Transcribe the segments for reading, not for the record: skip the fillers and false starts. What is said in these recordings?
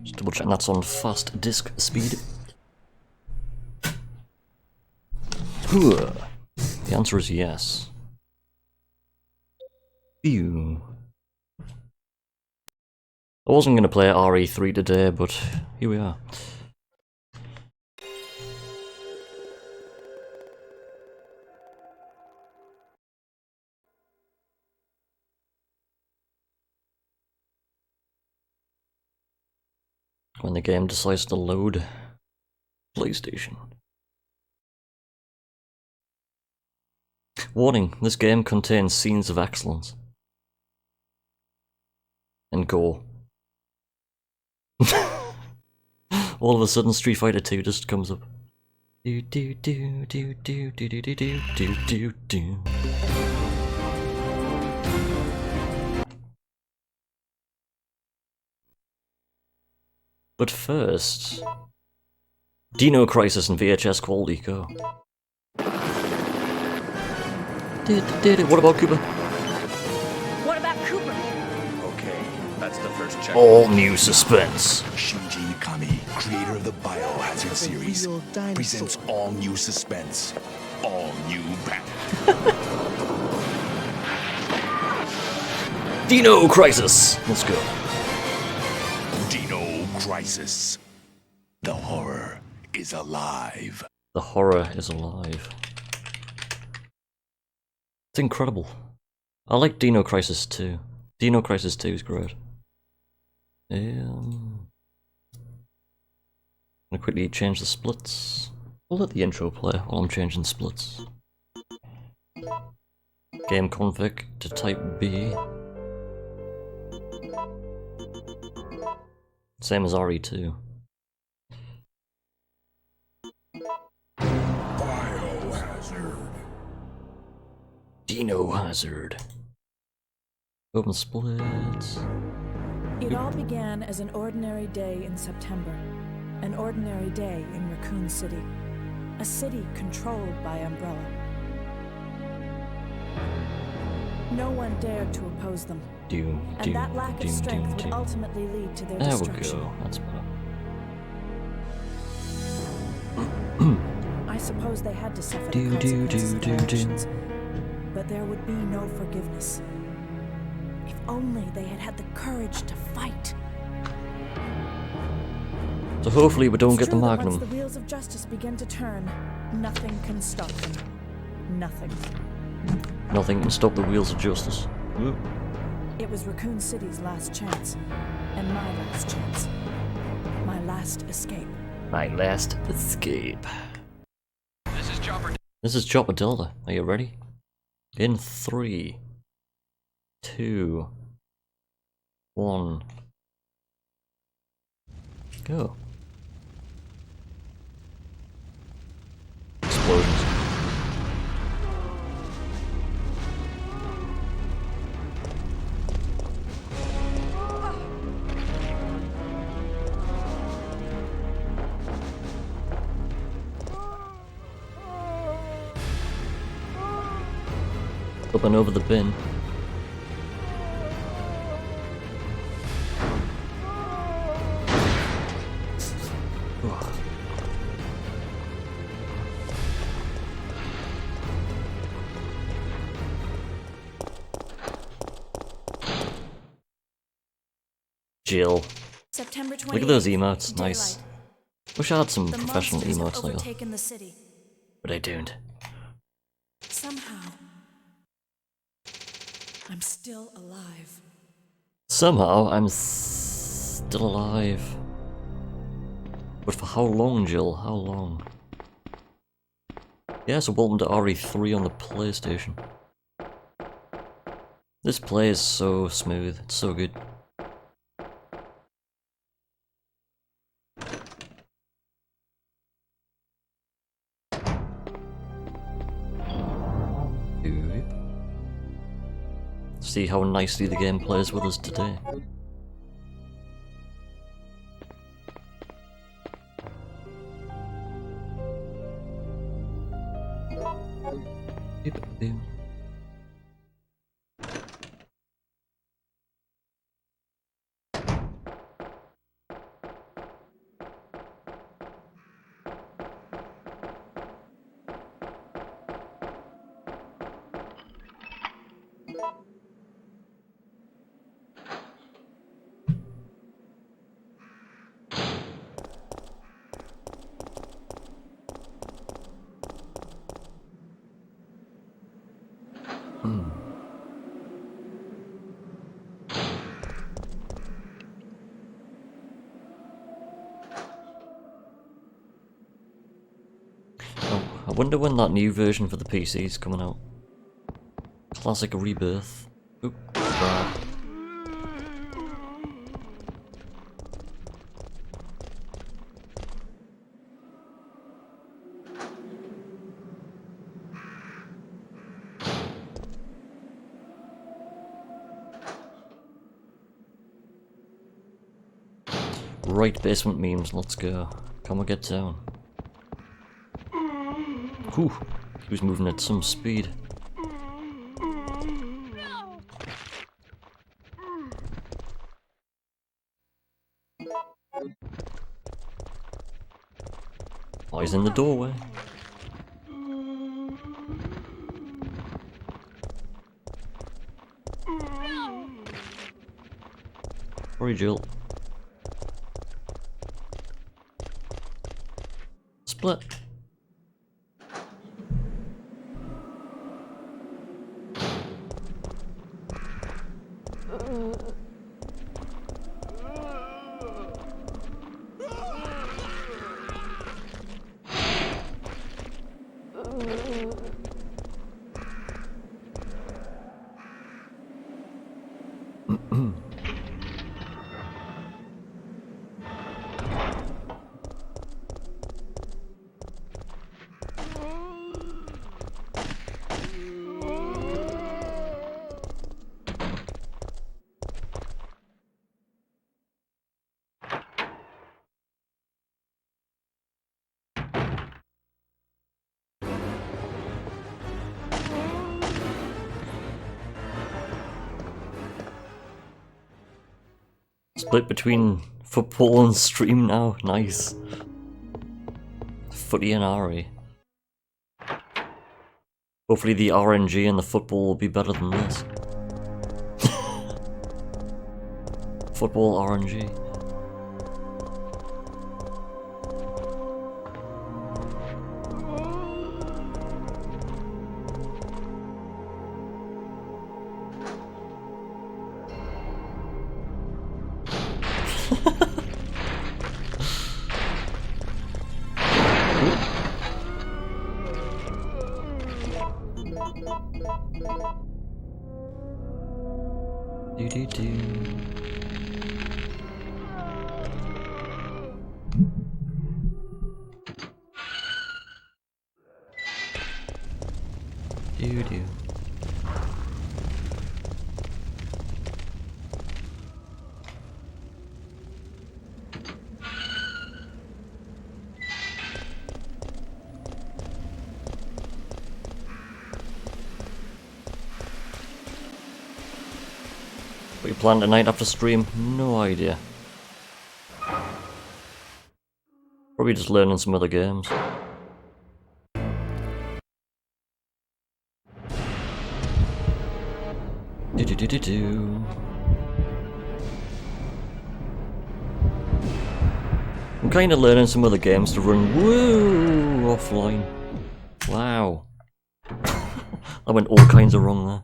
Just double check that's on fast disk speed. The answer is yes. Phew. I wasn't going to play RE3 today, but here we are. When the game decides to load PlayStation. Warning, this game contains scenes of excellence. And gore. All of a sudden Street Fighter 2 just comes up. Do do do do do do do do do do do. But first, Dino Crisis and VHS quality go. What about Cooper? What about Cooper? Okay, that's the first check. All new suspense. Shinji Mikami, creator of the Biohazard series, presents all new suspense, all new battle. Dino Crisis. Let's go. Dino Crisis. The horror is alive. The horror is alive. It's incredible. I like Dino Crisis 2. Dino Crisis 2 is great. I'm gonna quickly change the splits. We'll let the intro play while I'm changing splits. Game config to type B. Same as RE2. Biohazard. Dino Hazard. Open splits. It all began as an ordinary day in September. An ordinary day in Raccoon City. A city controlled by Umbrella. No one dared to oppose them. And that lack of strength would ultimately lead to their destruction. There we go, that's better. I suppose they had to suffer the consequences of their actions. But there would be no forgiveness. If only they had had the courage to fight. So hopefully we don't get the It's true that Magnum. once the wheels of justice begin to turn, nothing can stop them. Nothing. Nothing can stop the wheels of justice. Ooh. It was Raccoon City's last chance. And my last chance. My last escape. My last escape. This is Chopper Delta. Are you ready? In 3, 2, 1, go. Explosions. Up and over the bin. Jill. September 28th, Look at those emotes, nice. daylight. Wish I had some The professional monsters have emotes like that, overtaken the city. but I don't. Somehow, I'm still alive. Somehow, I'm still alive. But for how long, Jill? How long? Yeah, so welcome to RE3 on the PlayStation. This play is so smooth, it's so good. See how nicely the game plays with us today. wonder when that new version for the PC is coming out. Classic Rebirth. Oop, grab. Right, basement memes, let's go. Can we get down? Whew, he was moving at some speed. Oh, he's in the doorway. Sorry, Jill. Split. Split between football and stream now, nice. Footy and RE. Hopefully the RNG and the football will be better than this. Football RNG. Do do do. Do do. What you plan tonight after stream? No idea. Probably just learning some other games. Do do do do do. I'm kind of learning some other games to run woo offline. Wow. I went all kinds of wrong there.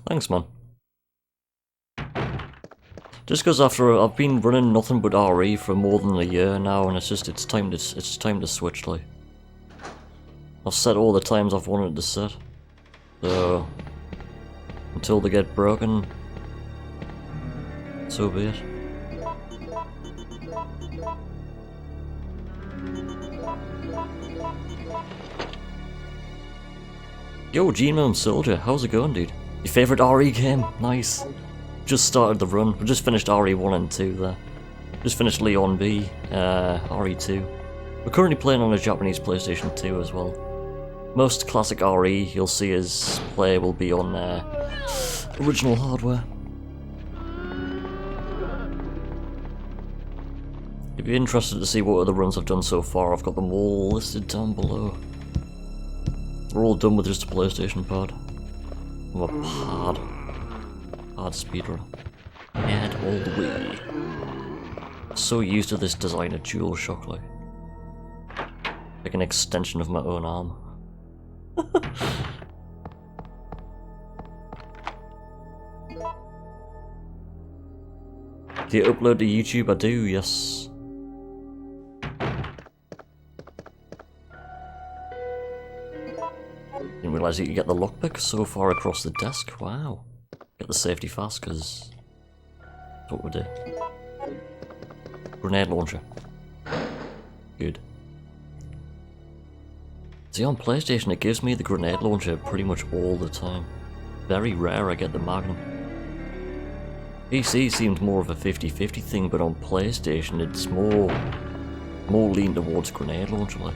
Thanks, man. Just because after I've been running nothing but RE for more than a year now, and it's time to switch. Like, I've set all the times I've wanted to set, so until they get broken, so be it. Yo, Genome Soldier, how's it going, dude? Your favourite RE game? Nice. Just started the run. We just finished RE1 and 2 there. Just finished Leon B, RE2. We're currently playing on a Japanese PlayStation 2 as well. Most classic RE you'll see us play will be on original hardware. If you're interested to see what other runs I've done so far, I've got them all listed down below. We're all done with just a PlayStation pad. I'm a hard speedrun. And all the way. So used to this design of DualShock, like an extension of my own arm. Do you upload to YouTube? I do, yes. Didn't realise you could get the lockpick so far across the desk. Wow. Get the safety fast, because that's what we do. Grenade launcher. Good. See, on PlayStation it gives me the grenade launcher pretty much all the time. Very rare I get the Magnum. PC seemed more of a 50-50 thing, but on PlayStation it's more lean towards grenade launcher like.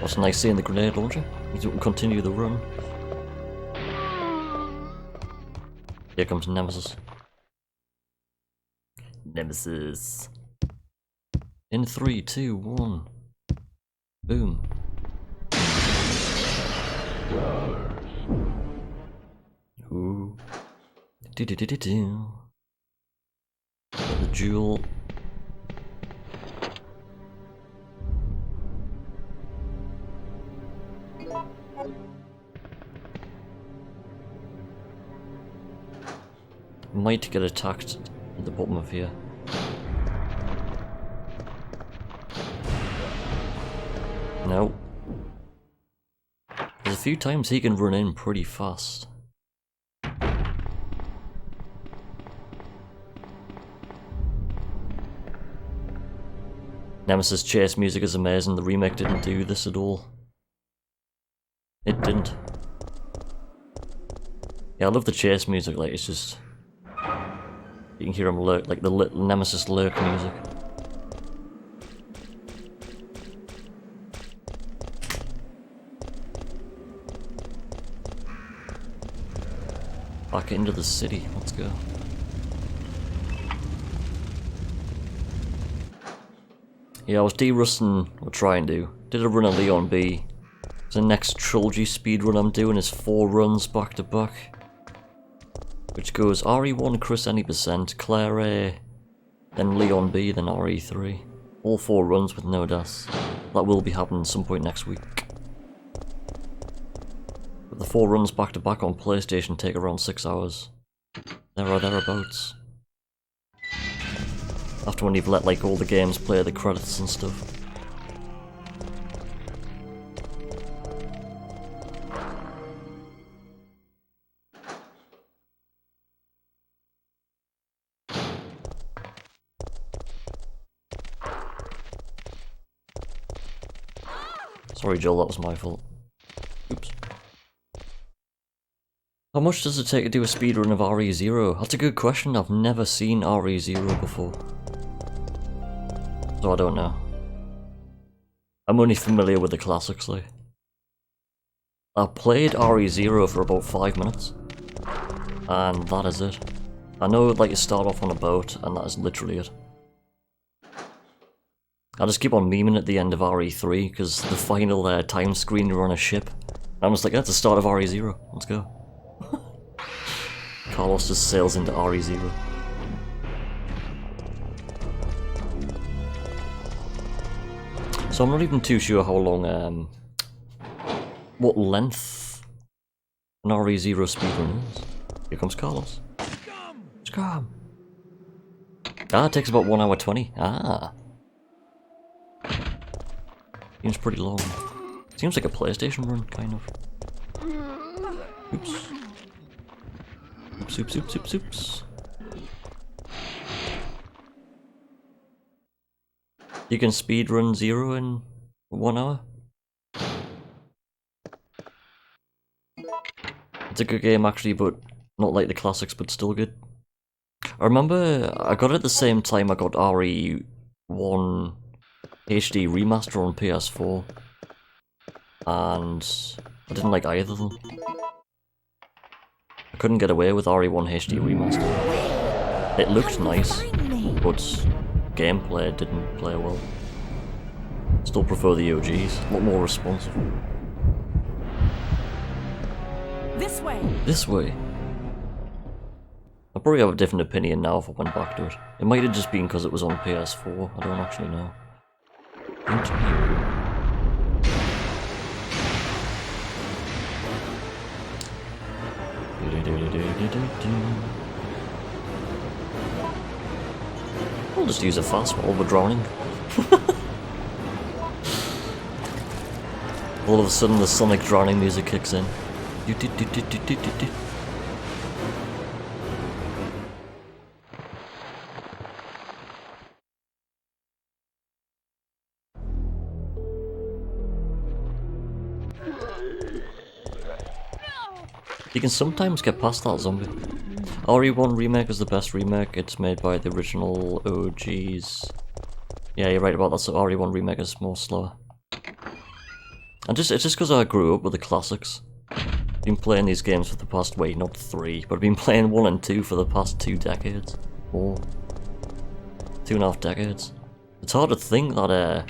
What's nice seeing the grenade launcher? Means we can continue the run. Here comes Nemesis. Nemesis. In 3, 2, 1. Boom. Ooh. Do-do-do-do-do. Got the jewel. Might get attacked at the bottom of here. No. There's a few times he can run in pretty fast. Nemesis chase music is amazing. The remake didn't do this at all. It didn't. Yeah, I love the chase music, like, it's just... You can hear him lurk, like the Nemesis lurk music. Back into the city, let's go. Yeah, I was de-rusting, or trying to. Did a run of Leon B. The next trilogy speedrun I'm doing is 4 runs back to back. Which goes RE1, Chris any percent, Claire A, then Leon B, then RE3. All 4 runs with no deaths. That will be happening at some point next week. But the 4 runs back to back on PlayStation take around 6 hours. There or thereabouts. After when you've let like all the games play the credits and stuff. Sorry Joel, that was my fault. Oops. How much does it take to do a speedrun of RE0? That's a good question, I've never seen RE0 before. So I don't know. I'm only familiar with the classics like. I played RE0 for about 5 minutes. And that is it. I know like you start off on a boat and that is literally it. I just keep on memeing at the end of RE3 because the final time screen you're on a ship. I'm just like, that's the start of RE0, let's go. Carlos just sails into RE0. So I'm not even too sure how long, what length an RE0 speedrun is. Here comes Carlos. Scum! Ah, it takes about 1 hour 20. Ah. Seems pretty long. Seems like a PlayStation run, kind of. Oops. Oops, oops, oops, oops, oops. You can speedrun 0 in 1 hour? It's a good game actually, but not like the classics, but still good. I remember I got it at the same time I got RE1 HD remaster on PS4, and I didn't like either of them. I couldn't get away with RE1 HD remaster. It looked nice, but gameplay didn't play well. Still prefer the OGs, a lot more responsive. This way! This way? I'll probably have a different opinion now if I went back to it. It might have just been because it was on PS4, I don't actually know. We'll just use a fast while we're drowning. All of a sudden the Sonic drowning music kicks in. You can sometimes get past that zombie. RE1 Remake is the best remake. It's made by the original OGs. Yeah, you're right about that, so RE1 Remake is more slower. And it's just because I grew up with the classics. Been playing these games for the past, wait, not 3, but I've been playing 1 and 2 for the past 2 decades. Or 2.5 decades. It's hard to think that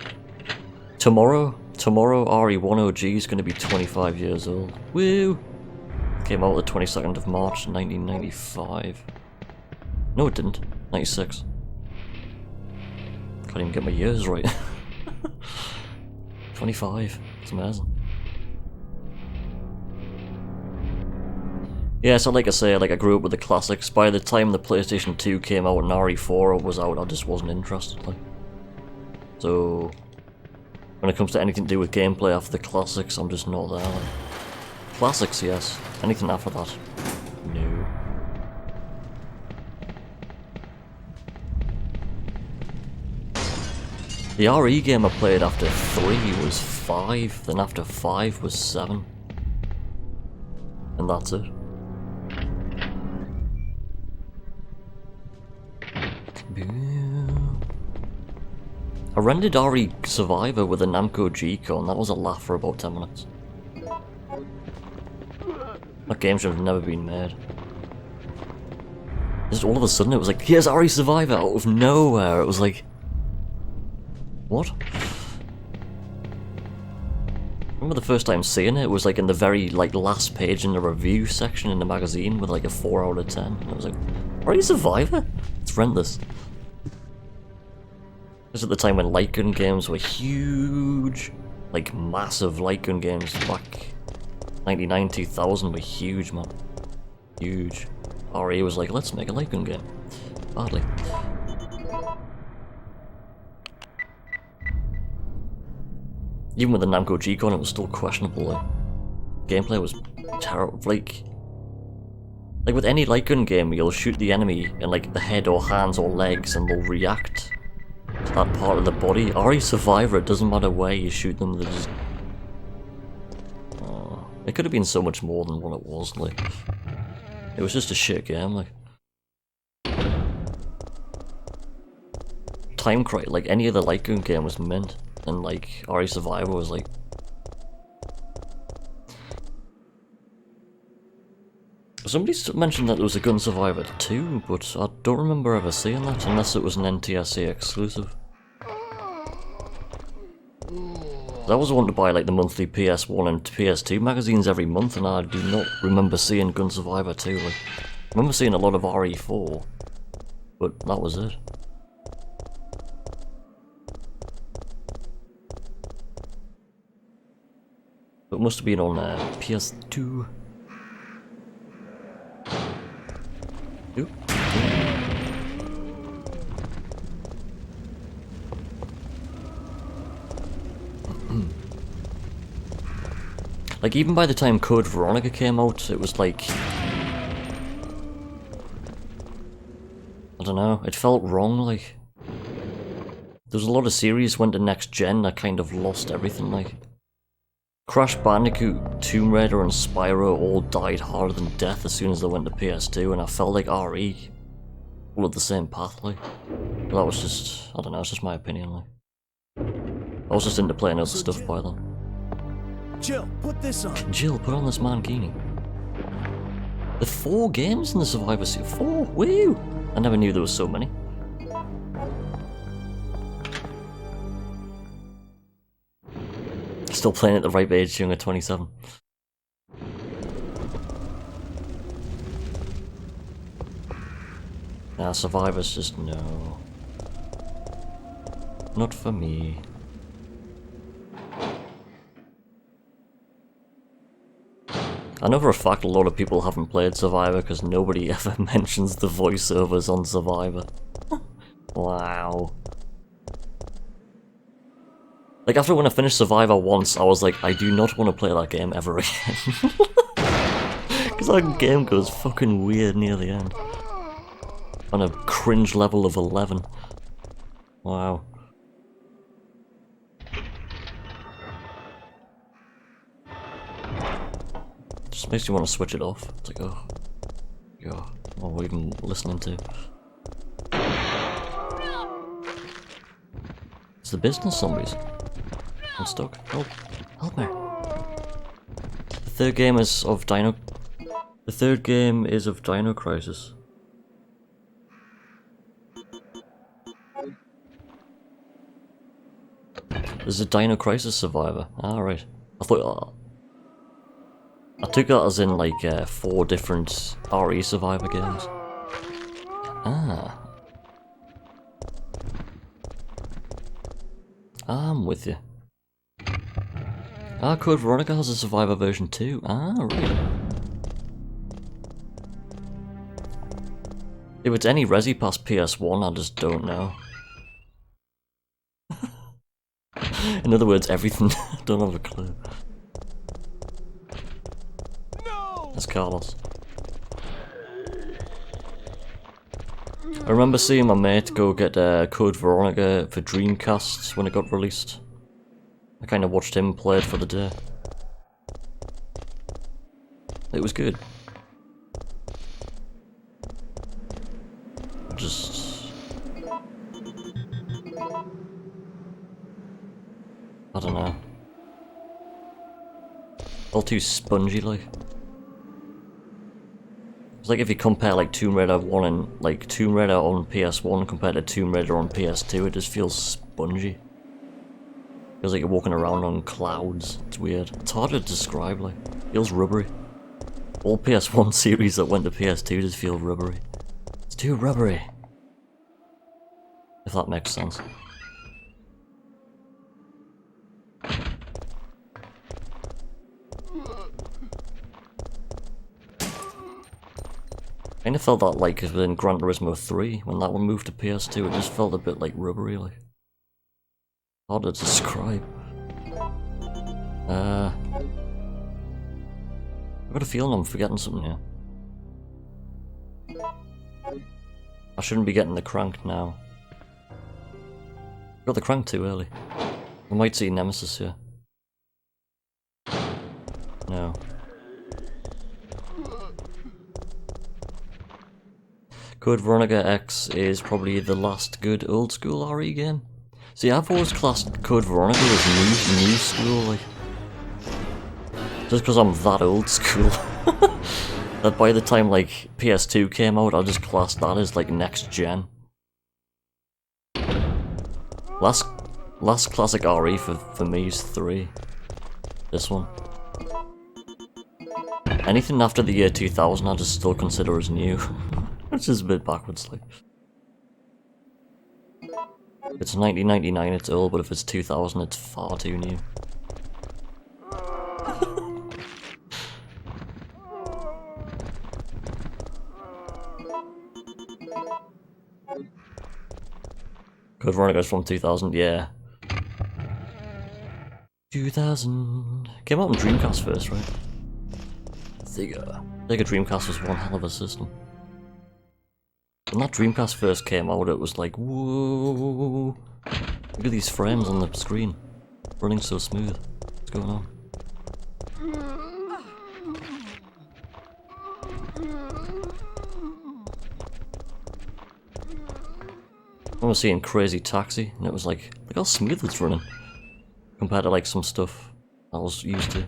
tomorrow RE1 OG is going to be 25 years old. Woo! Came out the 22nd of March 1995. No, it didn't. 96. Can't even get my years right. 25. It's amazing. Yeah, so like I say, like I grew up with the classics. By the time the PlayStation 2 came out and RE4 was out, I just wasn't interested. Like, so when it comes to anything to do with gameplay after the classics, I'm just not there. Like, classics, yes. Anything after that, no. The RE game I played after 3 was 5, then after 5 was 7. And that's it. I rendered RE Survivor with a Namco G-Con, and that was a laugh for about 10 minutes. That game should have never been made. Just all of a sudden it was like, here's RE Survivor out of nowhere. It was like, what? I remember the first time seeing it, it was like in the very like last page in the review section in the magazine with like a 4 out of 10. And I was like, RE Survivor? Let's rent this. This is at the time when light gun games were huge. Like massive light gun games back 99, 2000 were huge, man. Huge. RE was like, let's make a light gun game. Badly. Even with the Namco G-Con, it was still questionable. Like, gameplay was terrible. Like with any light gun game, you'll shoot the enemy in like the head or hands or legs, and they'll react to that part of the body. RE Survivor, it doesn't matter where you shoot them, they just. It could have been so much more than what it was, like. It was just a shit game, like. Time Crisis, like any other light gun game was mint, and like RE Survivor was like. Somebody mentioned that there was a Gun Survivor 2, but I don't remember ever seeing that, unless it was an NTSC exclusive. I was wanting to buy like the monthly PS1 and PS2 magazines every month, and I do not remember seeing Gun Survivor 2. Like, I remember seeing a lot of RE4, but that was it. It must have been on PS2. Oop. Like, even by the time Code Veronica came out, it was like... I don't know, it felt wrong, like... There was a lot of series went to next gen that kind of lost everything, like... Crash Bandicoot, Tomb Raider and Spyro all died harder than death as soon as they went to PS2, and I felt like RE followed the same path, like. But that was just, I don't know, it's just my opinion, like. I was just into playing other stuff by then. Jill, put this on. Jill, put on this mankini. There are 4 games in the Survivor Series. 4? Woo! I never knew there was so many. Still playing at the ripe age, young at 27. Nah, Survivor's just no. Not for me. I know for a fact a lot of people haven't played Survivor because nobody ever mentions the voiceovers on Survivor. Wow. Like, after when I finished Survivor once, I was like, I do not want to play that game ever again. Because that game goes fucking weird near the end. On a cringe level of 11. Wow. Just makes you want to switch it off. It's like, oh. God. What are we even listening to? It's the business zombies. I'm stuck. Help. Help me. The third game is of Dino Crisis. There's a Dino Crisis Survivor. Ah, right. I thought... I took that as in, like, 4 different RE Survivor games. Ah. I'm with you. Ah, Code Veronica has a Survivor version too. Ah, right. If it's any Resi past PS1, I just don't know. In other words, everything. Don't have a clue. No! That's Carlos. I remember seeing my mate go get Code Veronica for Dreamcast when it got released. I kind of watched him play it for the day. It was good. Just... I don't know. All too spongy, like. It's like if you compare like Tomb Raider 1 and like Tomb Raider on PS1 compared to Tomb Raider on PS2, it just feels spongy. Feels like you're walking around on clouds. It's weird. It's hard to describe, like. It feels rubbery. All PS1 series that went to PS2 just feel rubbery. It's too rubbery. If that makes sense. I kinda felt that like in Gran Turismo 3, when that one moved to PS2, it just felt a bit like rubbery, like. Hard to describe. I've got a feeling I'm forgetting something here. I shouldn't be getting the crank now. Got the crank too early. I might see Nemesis here. No. Code Veronica X is probably the last good old school RE game. See, I've always classed Code Veronica as new school, like. Just because I'm that old school. That by the time, like, PS2 came out, I just classed that as, like, next gen. Last classic RE for me is 3. This one. Anything after the year 2000 I just still consider as new. Which is a bit backwards, like. If it's 1999, it's old, but if it's 2000, it's far too new. Code Veronica's from 2000, yeah. 2000... Came out on Dreamcast first, right? Sega Dreamcast was one hell of a system. When that Dreamcast first came out, it was like, whoa! Look at these frames on the screen, running so smooth. What's going on? I was seeing Crazy Taxi, and it was like, look how smooth it's running, compared to like some stuff I was used to.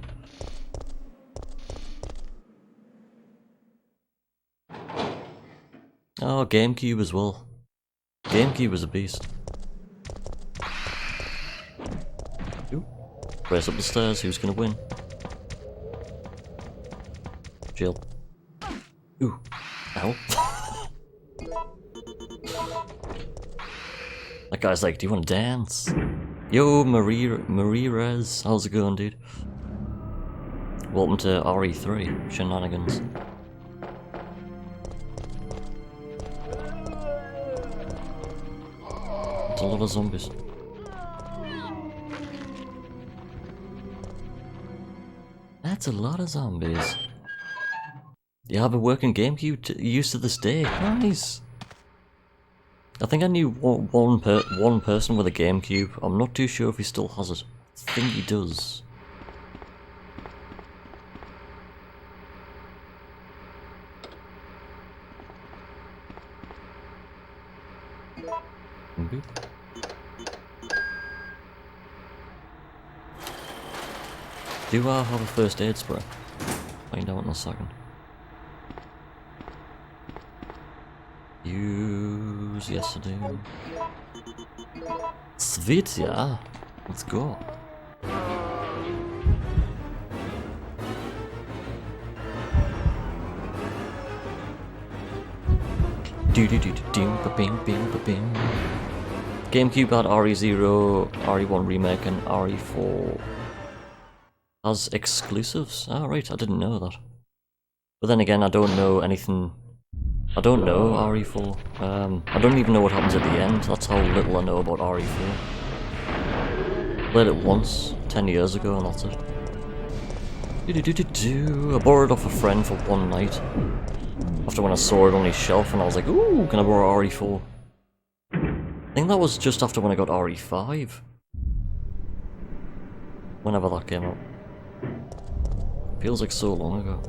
Oh, GameCube as well. GameCube was a beast. Ooh. Race up the stairs, who's gonna win? Jill. Ooh. Ow. That guy's like, do you wanna dance? Yo, Marie Rez, how's it going, dude? Welcome to RE3 shenanigans. It's a lot of zombies. That's a lot of zombies. You have a working GameCube used to this day. Nice. I think I knew one person with a GameCube. I'm not too sure if he still has it. I think he does. Boop. Do I have a first aid spray? Find out in a second. Use, yes I do. Sweet, yeah. Let's go. Do do do do do ba bing bing ba bing. GameCube had RE0, RE1 Remake, and RE4 as exclusives. Ah, right, I didn't know that. But then again, I don't know anything. I don't know RE4. I don't even know what happens at the end. That's how little I know about RE4. Played it once, 10 years ago, and that's it. I borrowed it off a friend for one night. After when I saw it on his shelf, and I was like, ooh, can I borrow RE4? I think that was just after when I got RE5. Whenever that came out. Feels like so long ago.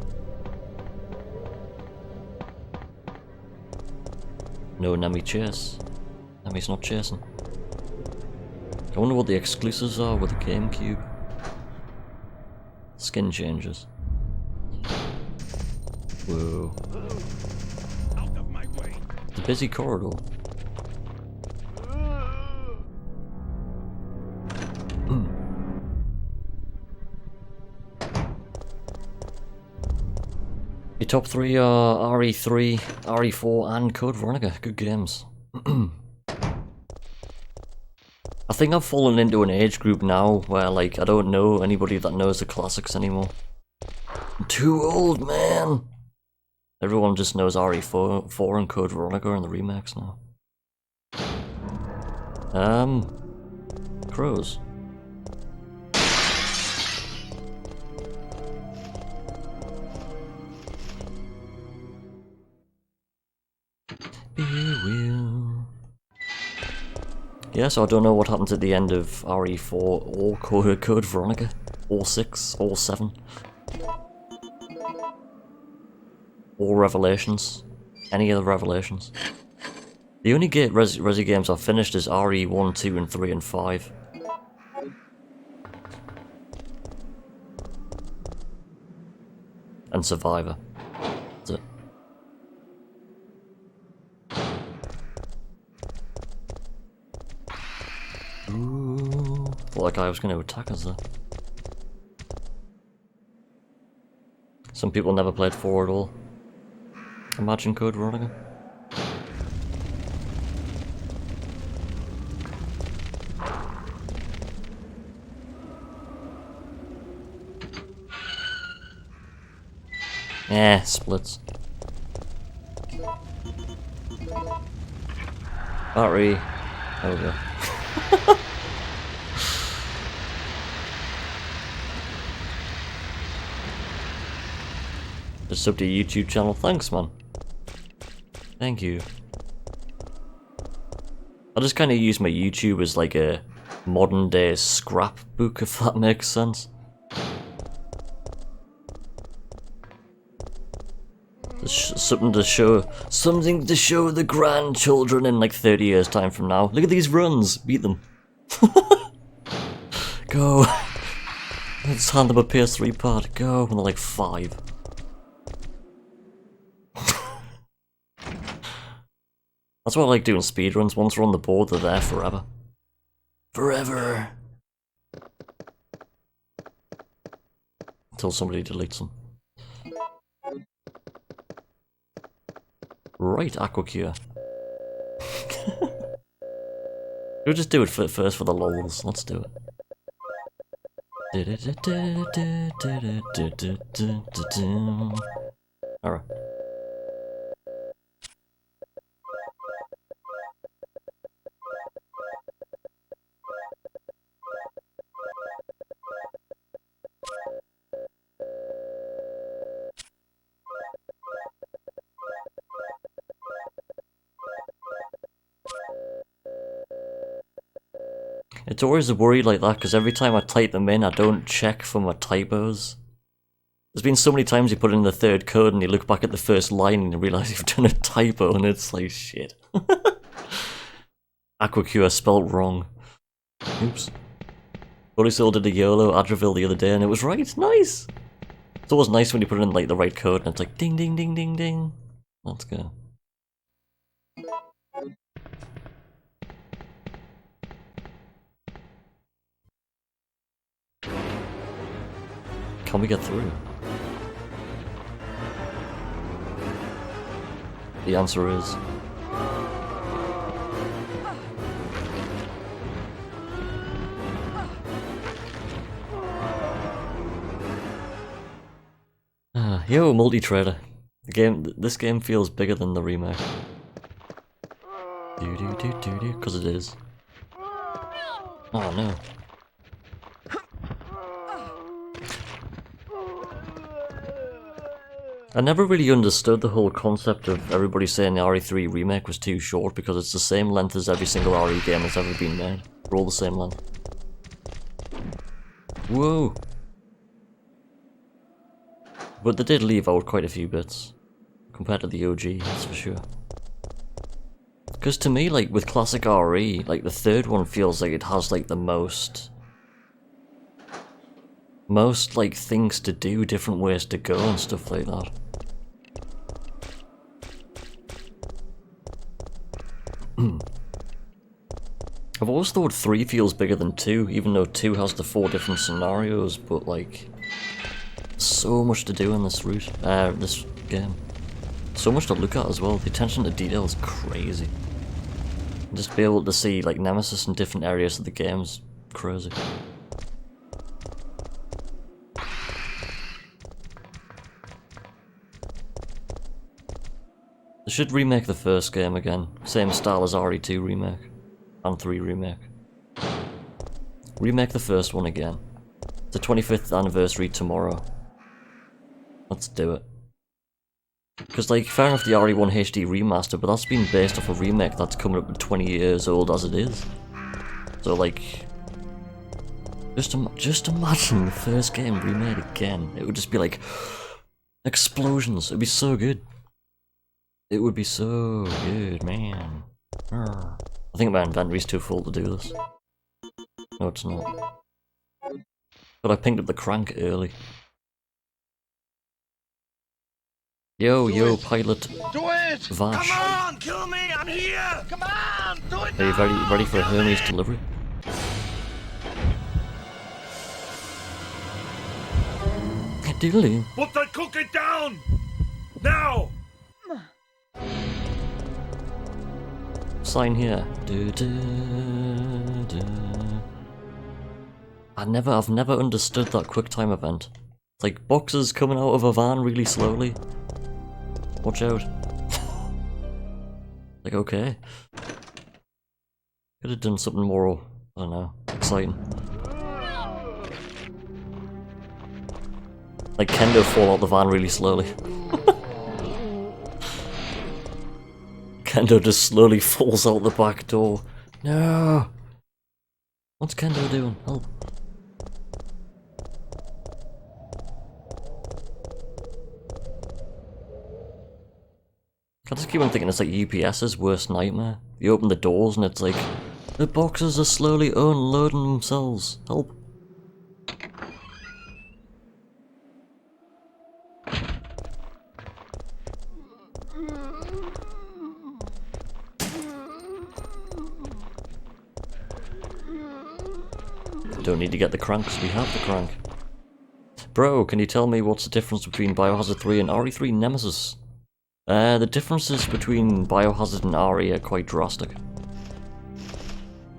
No Nemi chase. Nemi's not chasing. I wonder what the exclusives are with the GameCube. Skin changes. Whoa. Out of my way. It's a busy corridor. Your top 3 are RE3, RE4 and Code Veronica. Good games. I think I've fallen into an age group now where like I don't know anybody that knows the classics anymore. I'm too old, man! Everyone just knows RE4 and Code Veronica and the remakes now. Crows. Yeah, so I don't know what happens at the end of RE4 or Code Veronica, or 6, or 7. Or Revelations. Any of the Revelations. The only Resi games I've finished is RE1, 2, and 3, and 5. And Survivor. That's it. Ooh, thought that guy was going to attack us there. Some people never played 4 at all. Imagine Code Veronica. Eh, splits. Battery. There we go. Just sub to your YouTube channel. Thanks, man. Thank you. I just kind of use my YouTube as like a modern day scrapbook, if that makes sense. Something to show the grandchildren in like 30 years time from now. Look at these runs, beat them. Go. Let's hand them a PS3 pad. Go when they're like 5. That's why I like doing speedruns. Once they're on the board, they're there forever. Forever! Until somebody deletes them. Right, Aquacure. We'll just do it first for the lols. Let's do it. Alright. It's always a worry like that, because every time I type them in, I don't check for my typos. There's been so many times you put in the third code and you look back at the first line and you realise you've done a typo, and it's like, shit. Aquacure spelt wrong. Oops. Bodysoul did a YOLO Adravil the other day and it was right. Nice! It's always nice when you put in like the right code and it's like ding ding ding ding ding. Let's go. Can we get through? The answer is... yo, multi-trader. This game feels bigger than the remake. Because it is. Oh no. I never really understood the whole concept of everybody saying the RE3 remake was too short, because it's the same length as every single RE game that's ever been made. They're all the same length. Whoa! But they did leave out quite a few bits, compared to the OG, that's for sure. Because to me, like, with classic RE, like, the third one feels like it has, like, the most, like, things to do, different ways to go and stuff like that. I've always thought 3 feels bigger than 2, even though 2 has the 4 different scenarios, but, like, so much to do in this route, this game. So much to look at as well. The attention to detail is crazy. Just be able to see, like, Nemesis in different areas of the game's crazy. They should remake the first game again, same style as RE2 remake, and 3 remake. Remake the first one again. It's the 25th anniversary tomorrow. Let's do it. Because, like, fair enough the RE1 HD remaster, but that's been based off a remake that's coming up to 20 years old as it is. So, like, just imagine the first game remade again. It would just be like, explosions. It'd be so good. It would be so good, man. I think my inventory's too full to do this. No, it's not. But I pinged up the crank early. Yo, pilot. Do it! Vash. Come on, kill me! I'm here! Come on, do it! Are you ready for a Hermes delivery? Doodly. Put that cookie down! Now! Sign here. I've never understood that QuickTime event. It's like boxes coming out of a van really slowly. Watch out. Like, okay. Could have done something more, I don't know, exciting. Like Kendo fall out the van really slowly. Kendo just slowly falls out the back door. No! What's Kendo doing? Help. I just keep on thinking it's like UPS's worst nightmare. You open the doors and it's like, the boxes are slowly unloading themselves. Help. Don't need to get the cranks, we have the crank. Bro, can you tell me what's the difference between Biohazard 3 and RE3 Nemesis? The differences between Biohazard and RE are quite drastic.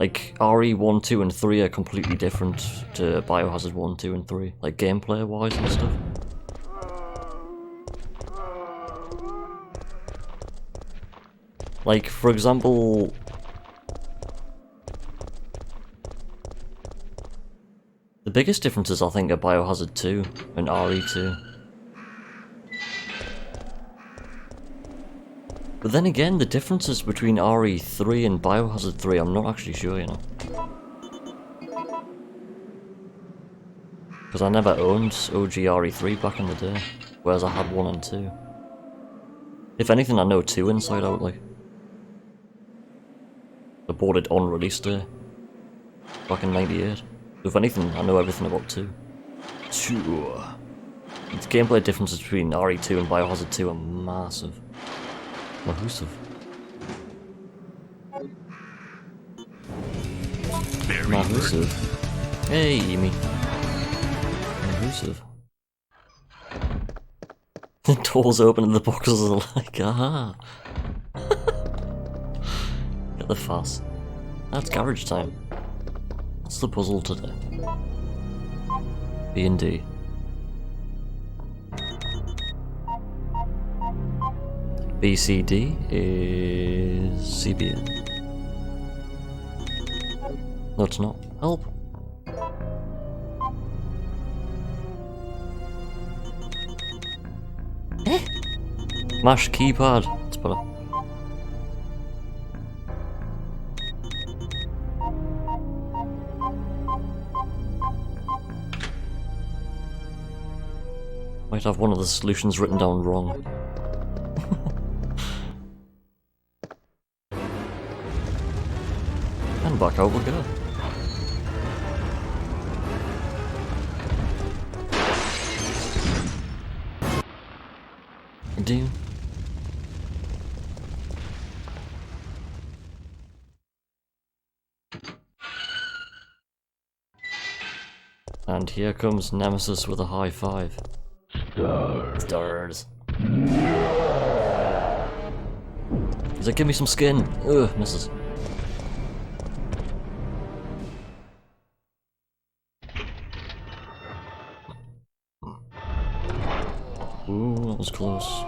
Like, RE 1, 2, and 3 are completely different to Biohazard 1, 2, and 3. Like, gameplay-wise and stuff. Like, for example... The biggest differences, I think, are Biohazard 2 and RE2. But then again, the differences between RE3 and Biohazard 3, I'm not actually sure, you know. Because I never owned OG RE3 back in the day, whereas I had 1 and 2. If anything, I know 2 inside out, like. I bought it on release day, back in '98. So if anything, I know everything about 2. Sure. The gameplay differences between RE2 and Biohazard 2 are massive. Mahusive. Mahusive. Hey, Emi. Mahusive. The doors open and the boxes are like, aha. Get the fuss. That's garage time. What's the puzzle today? B&D. BCD is CBN. No, it's not. Help! Eh? Mash keypad. It's better. Might have one of the solutions written down wrong. And back out we'll go. Do. And here comes Nemesis with a high five. Stars. He's like, give me some skin. Ugh, misses. Ooh, that was close.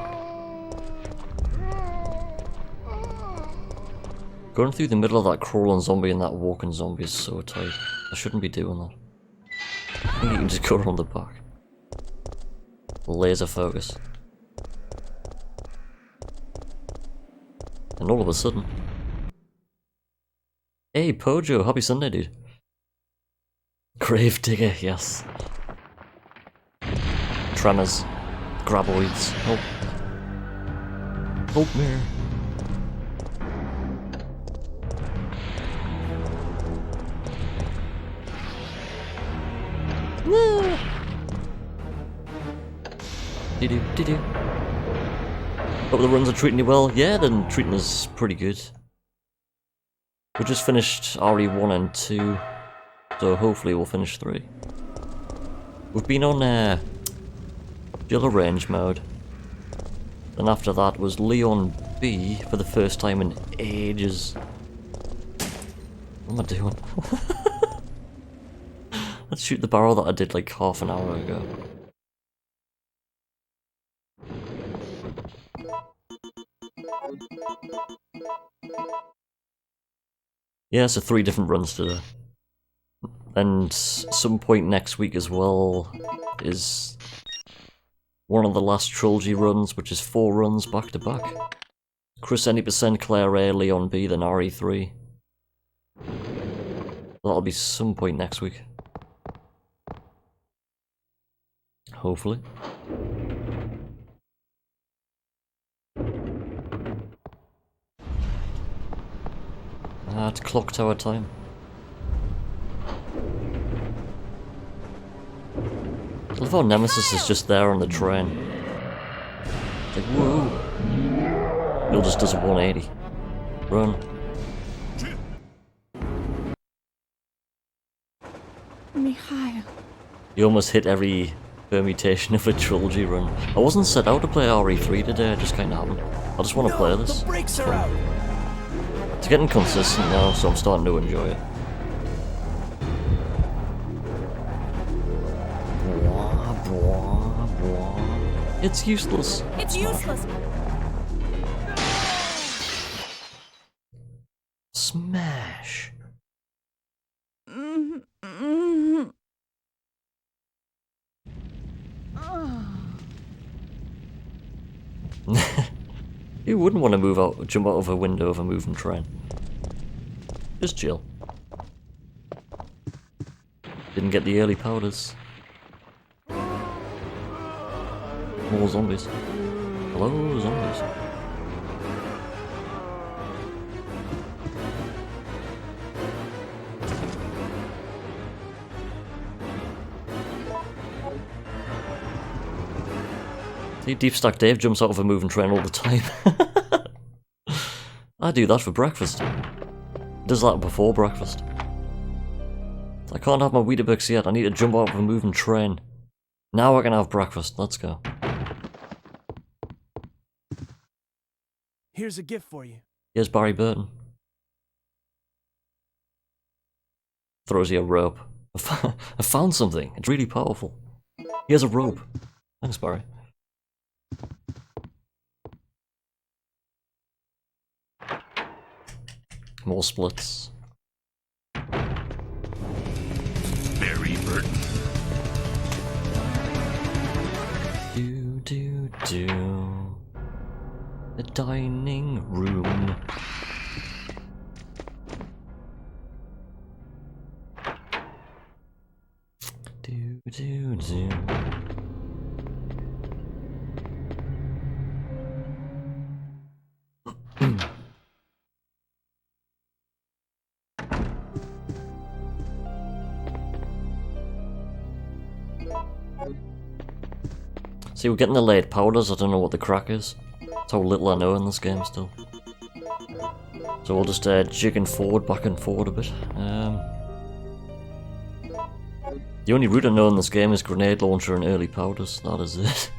Going through the middle of that crawling zombie and that walking zombie is so tight. I shouldn't be doing that. I think you can just go around the back. Laser focus. And all of a sudden... Hey, Pojo, happy Sunday, dude. Grave digger, yes. Tremors. Graboids. Help. Help me. Woo! Doo-doo. Hope the runs are treating you well. Yeah, they're treating us pretty good. We just finished RE1 and 2, so hopefully we'll finish 3. We've been on Jilla Range mode. Then after that was Leon B for the first time in ages. What am I doing? Let's shoot the barrel that I did like half an hour ago. Yeah, so 3 different runs today. And some point next week as well is one of the last trilogy runs, which is 4 runs back to back. Chris 90%, Claire A, Leon B, then RE3. That'll be some point next week. Hopefully. It's clock tower time. I love how Nemesis is just there on the train. It's like, whoa. Bill just does a 180. Run. Mikhail. You almost hit every permutation of a trilogy run. I wasn't set out to play RE3 today, I just kinda happened. I just want to play this. The brakes are out. It's getting consistent now, so I'm starting to enjoy it. Blah, blah, blah. It's useless. It's useless. Smash. You wouldn't want to jump out of a window of a moving train. Just chill. Didn't get the early powders. More zombies. Hello, zombies. See, Deep Stack Dave jumps out of a moving train all the time. I do that for breakfast. Does that before breakfast. I can't have my Weetabix yet, I need to jump out of a moving train. Now I can have breakfast, let's go. Here's a gift for you. Here's Barry Burton. Throws you a rope. I found something, it's really powerful. Here's a rope. Thanks, Barry. More splits. Barry Burton. Do. The dining room. Do. See, we're getting the late powders, I don't know what the crack is. That's how little I know in this game still. So we'll just jigging forward, back and forward a bit. The only route I know in this game is grenade launcher and early powders, that is it.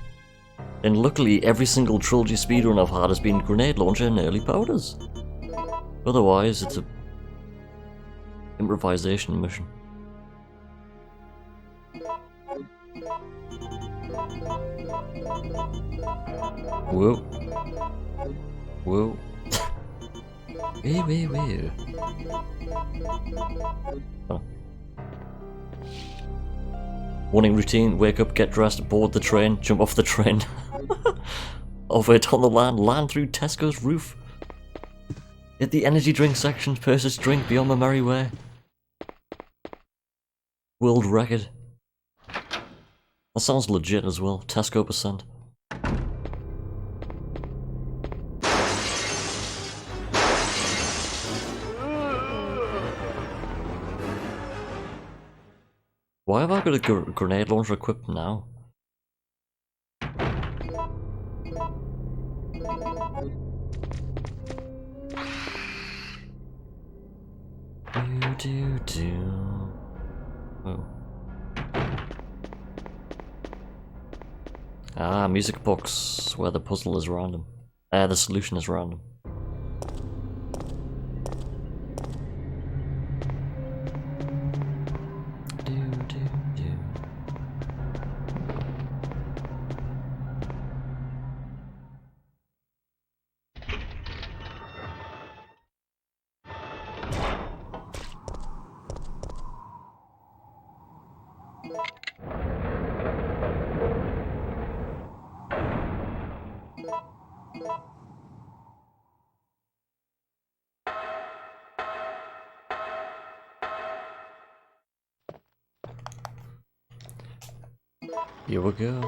And luckily every single trilogy speedrun I've had has been grenade launcher and early powders. Otherwise it's a improvisation mission. Whoa. Whoa. Wee. Oh. Morning routine, wake up, get dressed, board the train, jump off the train. Over it on the land through Tesco's roof. Hit the energy drink section, purchase drink beyond the merry way. World record. That sounds legit as well, Tesco percent. Why have I got a grenade launcher equipped now? Do. Oh. Ah, music box, where the puzzle is random. The solution is random. Here we go.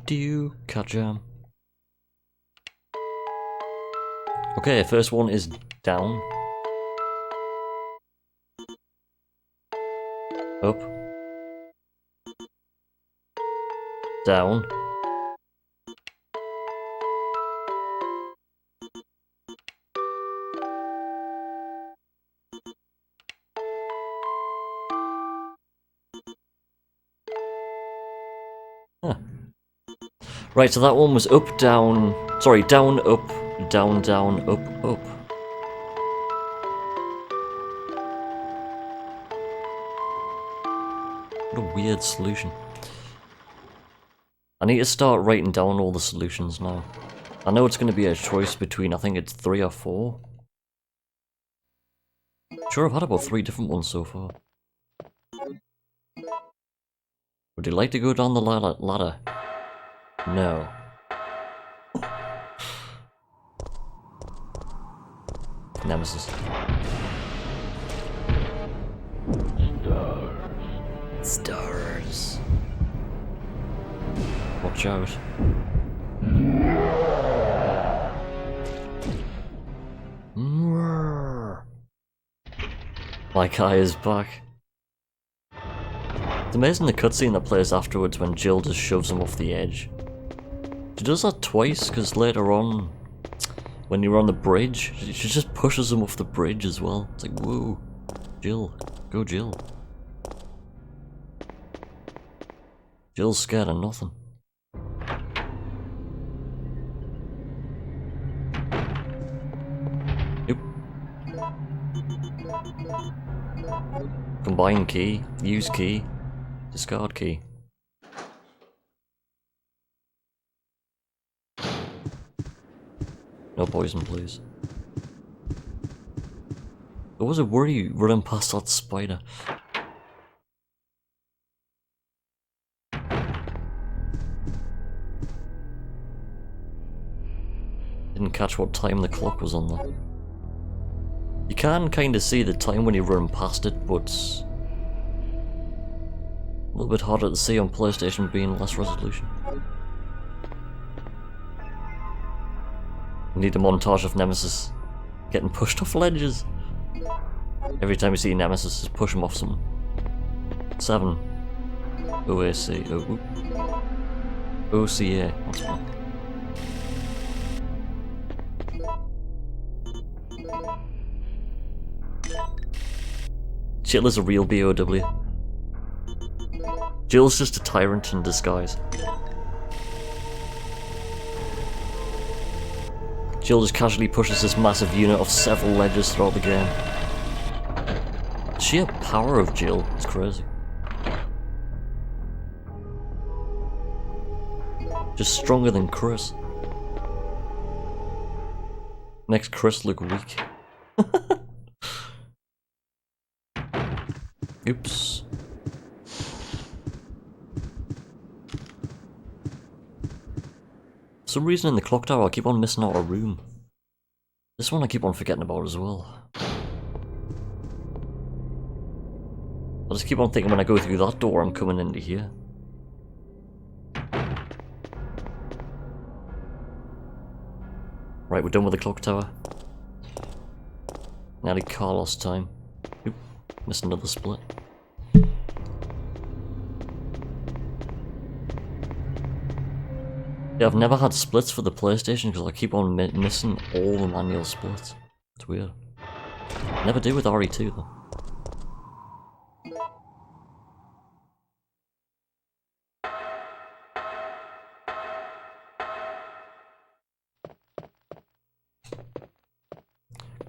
Doo, catch-em. Okay, first one is down. Up. Down. Right, so that one was up, down... Sorry, down, up, down, down, up, up. What a weird solution. I need to start writing down all the solutions now. I know it's going to be a choice between, I think it's 3 or 4. Sure, I've had about 3 different ones so far. Would you like to go down the ladder? No. Nemesis. Stars. Watch out. My guy is back. It's amazing the cutscene that plays afterwards when Jill just shoves him off the edge. She does that twice, because later on, when you're on the bridge, she just pushes him off the bridge as well. It's like, whoa, Jill, go Jill. Jill's scared of nothing. Yep. Combine key, use key, discard key. No poison, please. There was a worry running past that spider. Didn't catch what time the clock was on there. You can kind of see the time when you run past it, but a little bit harder to see on PlayStation being less resolution. Need a montage of Nemesis getting pushed off ledges. Every time you see Nemesis, just push him off something. 7. OAC. OCA. That's one. Jill is a real BOW. Jill's just a tyrant in disguise. Jill just casually pushes this massive unit off several ledges throughout the game. The sheer power of Jill is crazy. Just stronger than Chris. Makes Chris look weak. Oops. For some reason in the clock tower I keep on missing out a room. This one I keep on forgetting about as well. I just keep on thinking when I go through that door I'm coming into here. Right, we're done with the clock tower. Nearly Carlos time. Oop, missed another split. Yeah, I've never had splits for the PlayStation because I keep on missing all the manual splits. It's weird. Never do with RE2 though.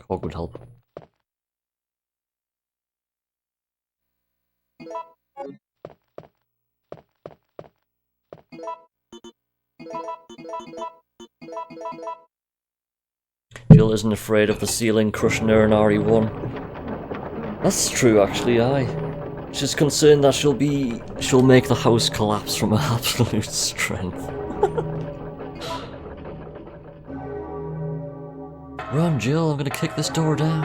Cog would help. Jill isn't afraid of the ceiling crushing her in RE1. That's true actually, aye. She's concerned that she'll make the house collapse from her absolute strength. Run, Jill, I'm gonna kick this door down.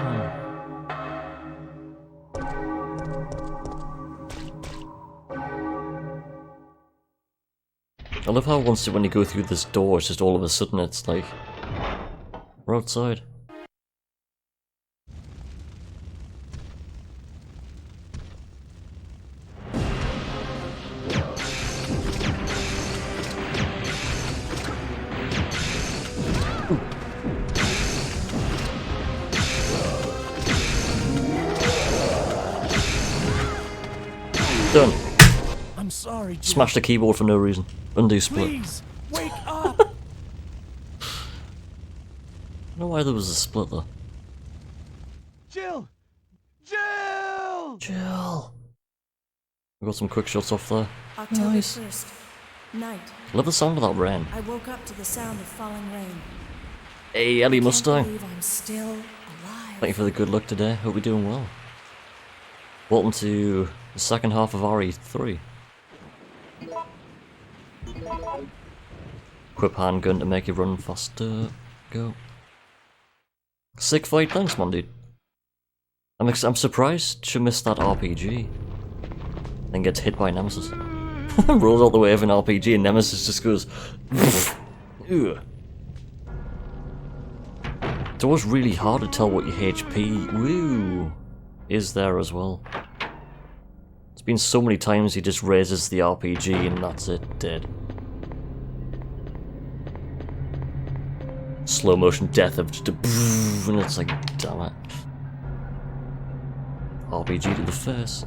I love how once when you go through this door, it's just all of a sudden it's like, we're outside. Done. I'm sorry, Jill. Smash the keyboard for no reason. Undo split. Please, wake why there was a split there. Jill! Jill! Jill! We got some quick shots off there. October Nice. 1st, night. Love the sound of that rain. I woke up to the sound of falling rain. Hey, Ellie Can't Mustang. believe I'm still alive. Thank you for the good luck today. Hope you're doing well. Welcome to the second half of RE3. Equip handgun to make you run faster. Go. Sick fight, thanks, man, dude. I'm surprised she missed that RPG. Then gets hit by Nemesis. Rolls out the way of an RPG and Nemesis just goes. Ugh. It's always really hard to tell what your HP is there as well. It's been so many times he just raises the RPG and that's it, dead. Slow motion death of just a and it's like, damn it. RPG to the face.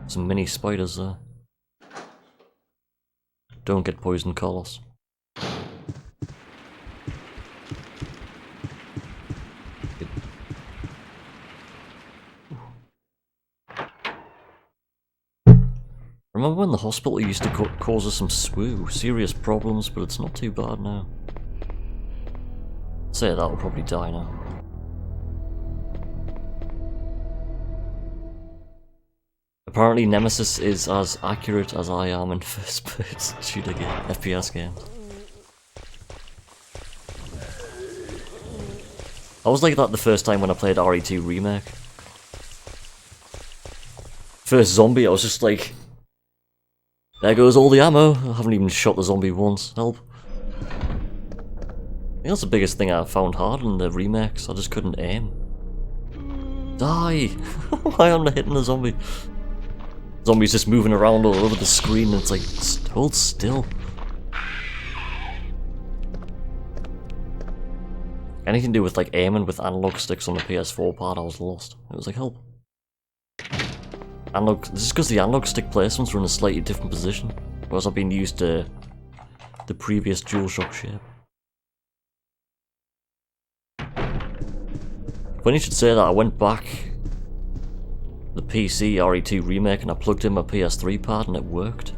Some mini spiders there. Don't get poisoned, Carlos. Remember when the hospital used to cause us some serious problems, but it's not too bad now. I'd say that will probably die now. Apparently Nemesis is as accurate as I am in first-person shooter game, FPS games. I was like that the first time when I played RE2 Remake. First zombie, I was just like, there goes all the ammo. I haven't even shot the zombie once. Help. I think that's the biggest thing I found hard in the remakes. I just couldn't aim. Die! Why am I hitting the zombie? Zombies just moving around all over the screen and it's like, hold still. Anything to do with like aiming with analog sticks on the PS4 part, I was lost. It was like, help. This is because the analog stick placements were in a slightly different position, whereas I've been used to the previous DualShock shape. Funny you should say that, I went back the PC RE2 remake and I plugged in my PS3 pad and it worked.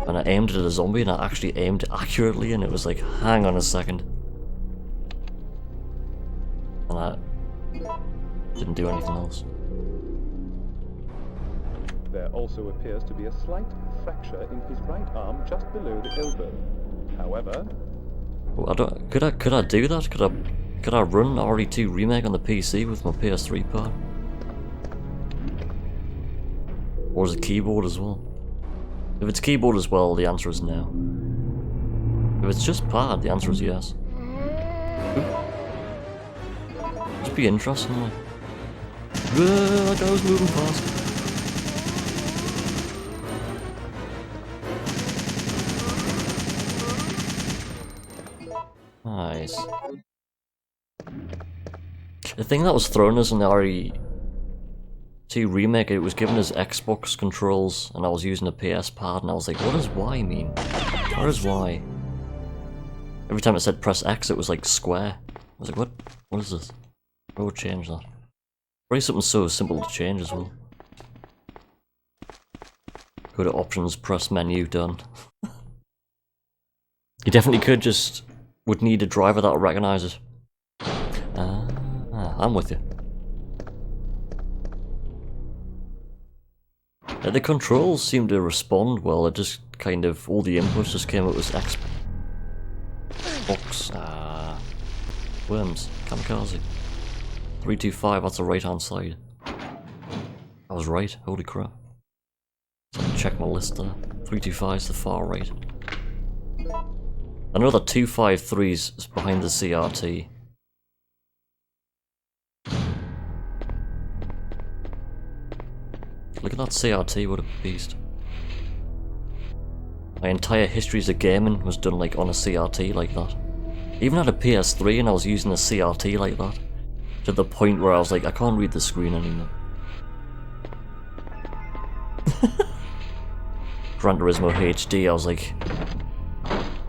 And I aimed at a zombie and I actually aimed accurately and it was like, hang on a second. And I didn't do anything else. There also appears to be a slight fracture in his right arm just below the elbow. However... Oh, could I do that? Could I run RE2 remake on the PC with my PS3 pad? Or is it keyboard as well? If it's keyboard as well, the answer is no. If it's just pad, the answer is yes. Just be interesting, like. That guy was moving fast. Nice. The thing that was thrown us in the RE2 remake, it was given as Xbox controls, and I was using a PS pad, and I was like, what does Y mean? Where is Y? Every time it said press X, it was like square. I was like, what is this? Why would change that? Probably something so simple to change as well. Go to options, press menu, done. You definitely could would need a driver that will recognise it. I'm with you. The controls seem to respond well, it just kind of, all the inputs just came up as Xbox. Worms, kamikaze. 325, that's the right hand side. I was right, holy crap. Check my list there. 325 is the far right. I know that 253 is behind the CRT. Look at that CRT, what a beast. My entire histories of gaming was done like on a CRT like that. Even had a PS3 and I was using a CRT like that. To the point where I was like, I can't read the screen anymore. Gran Turismo HD, I was like,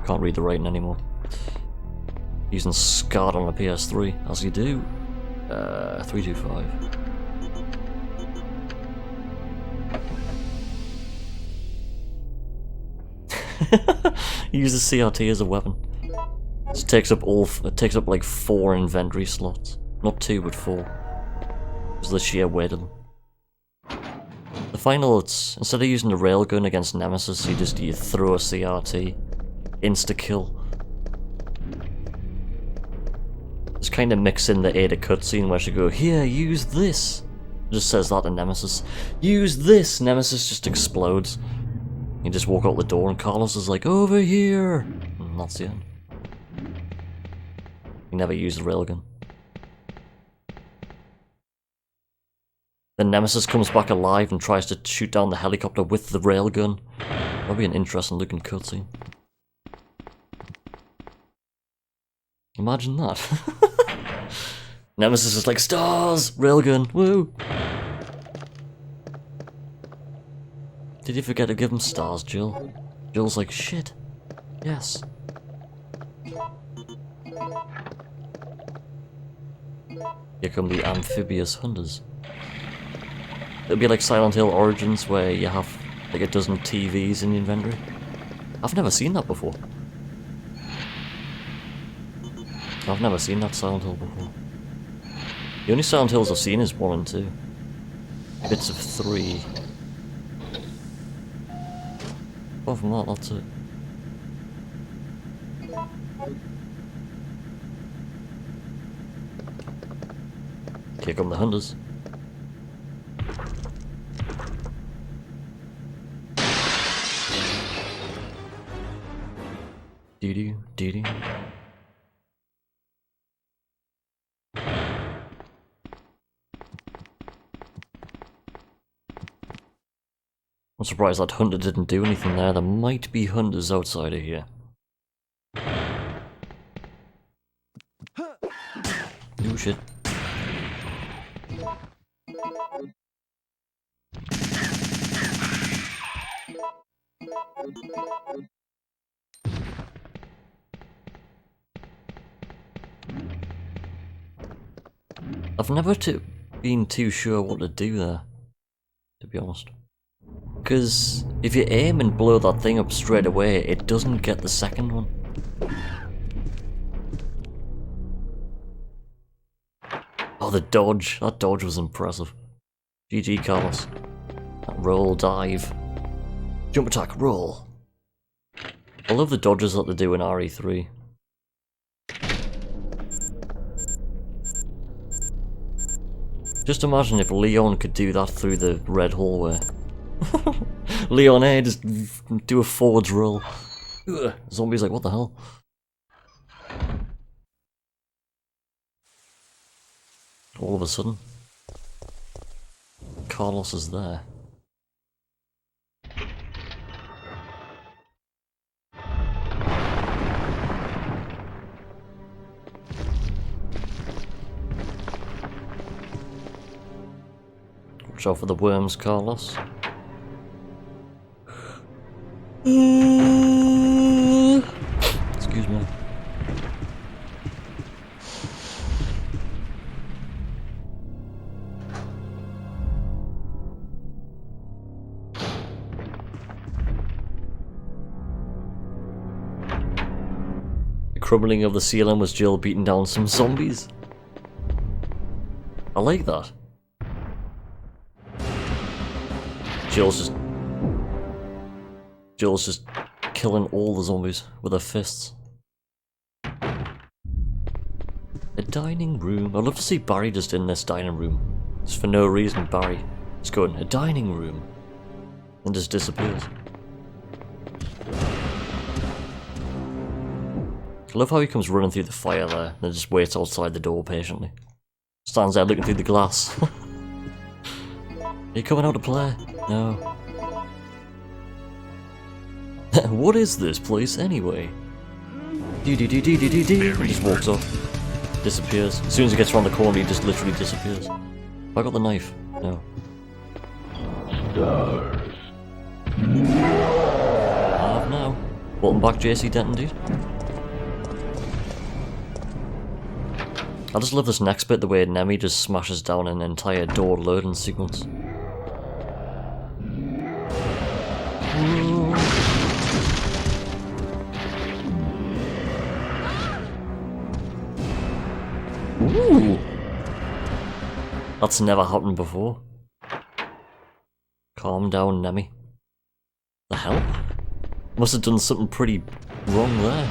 can't read the writing anymore. using SCART on a PS3, as you do. 325. Use the CRT as a weapon. It takes up like 4 inventory slots. Not 2, but 4. Because of the sheer weight of them. The final, it's instead of using the railgun against Nemesis, you throw a CRT. Insta-kill. Just kind of mix in the Ada cutscene where she go, here, use this. It just says that to Nemesis. Use this! Nemesis just explodes. You just walk out the door and Carlos is like, over here! And that's the end. You never use the railgun. Then Nemesis comes back alive and tries to shoot down the helicopter with the railgun. That'd be an interesting looking cutscene. Imagine that. Nemesis is like, stars! Railgun! Woo! Did you forget to give him stars, Jill? Jill's like, shit. Yes. Here come the amphibious hunters. It'll be like Silent Hill Origins, where you have like a dozen TVs in the inventory. I've never seen that before. I've never seen that Silent Hill before. The only Silent Hills I've seen is 1 and 2. Bits of 3. Apart from that, that's it. Here come the hunters. Doo-doo, doo-doo. I'm surprised that hunter didn't do anything there. There might be hunters outside of here. Oh shit. I've never been too sure what to do there, to be honest. Because if you aim and blow that thing up straight away, it doesn't get the second one. Oh, the dodge. That dodge was impressive. GG, Carlos. That roll, dive. Jump attack, roll. I love the dodges that they do in RE3. Just imagine if Leon could do that through the red hallway. Leon A, just do a forwards roll. Ugh. Zombie's like, what the hell? All of a sudden, Carlos is there. Watch out for the worms, Carlos. Excuse me. The crumbling of the ceiling was Jill beating down some zombies. I like that. Jill's just killing all the zombies with her fists. A dining room. I'd love to see Barry just in this dining room. Just for no reason, Barry is going, a dining room. And just disappears. I love how he comes running through the fire there, and just waits outside the door patiently. Stands there looking through the glass. Are you coming out to play? No. What is this place anyway? He just walks off. Disappears. As soon as he gets around the corner, he just literally disappears. Have I got the knife? No. Stars. I have now. Welcome back, JC Denton, dude. I just love this next bit, the way Nemi just smashes down an entire door loading sequence. Ooh! That's never happened before. Calm down, Nemi. The hell? Must have done something pretty wrong there.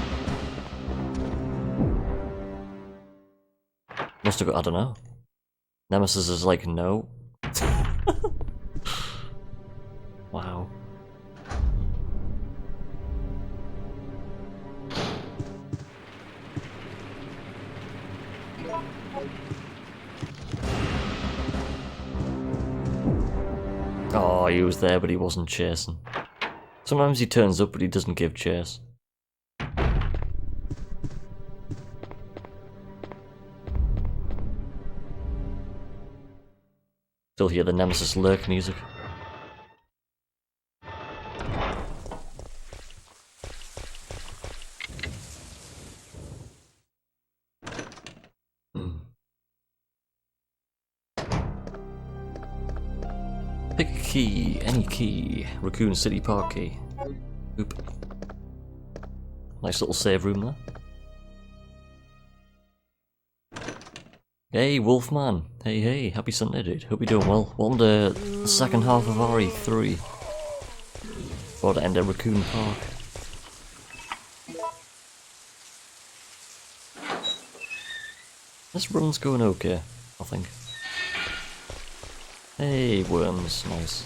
Must have got, I don't know. Nemesis is like, no. Wow. Oh, he was there, but he wasn't chasing. Sometimes he turns up, but he doesn't give chase. Still hear the Nemesis lurk music. Pick a key, any key. Raccoon City Park key. Oop. Nice little save room there. Hey, Wolfman. Hey, hey. Happy Sunday, dude. Hope you're doing well. Welcome to the second half of RE3. About to end at Raccoon Park. This run's going okay, I think. Hey, worms. Nice.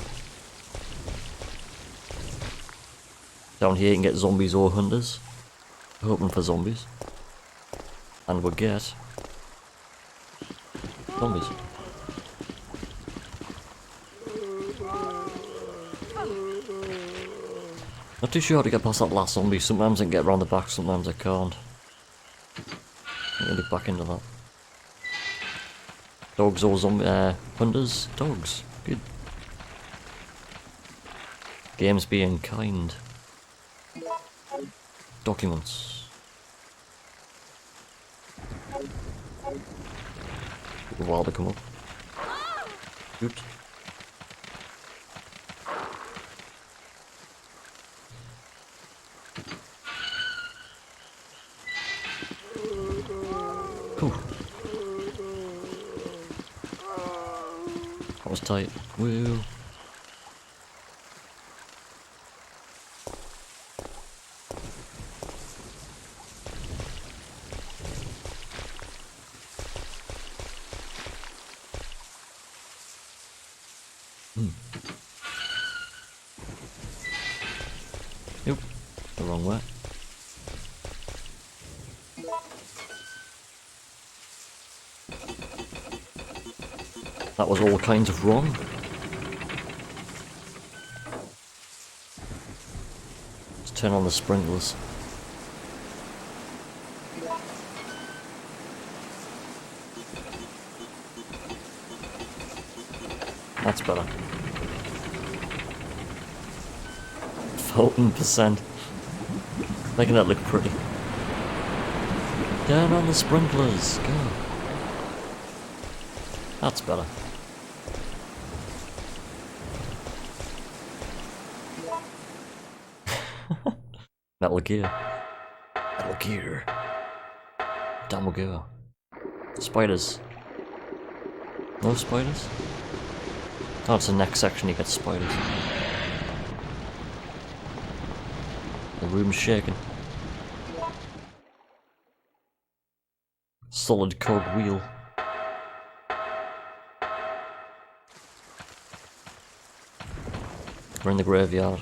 Down here you can get zombies or hunters. Hoping for zombies. And we'll get... zombies. Not too sure how to get past that last zombie. Sometimes I can get around the back, sometimes I can't. Let me look back into that. Dogs or zombie hunters? Dogs. Good. Games being kind. Documents. Took a while to come up. Good. Whew. That was tight. Woo. Nope, the wrong way. That was all kinds of wrong. Let's turn on the sprinklers. That's better. 14%. Making that look pretty. Turn on the sprinklers. Go. That's better. Metal Gear. Metal Gear. Down we go. Spiders. No spiders? Oh, it's the next section you get spiders. The room's shaking. Solid cog wheel. We're in the graveyard.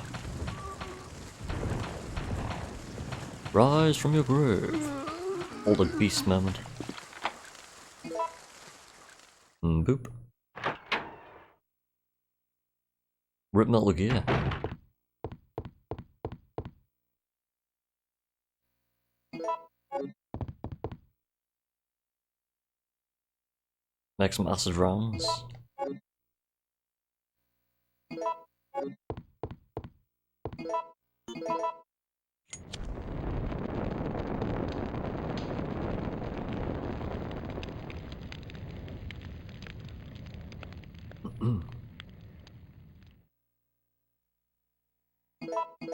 Rise from your grave. Altered beast moment. Boop. Rip Metal Gear. Make some acid rounds.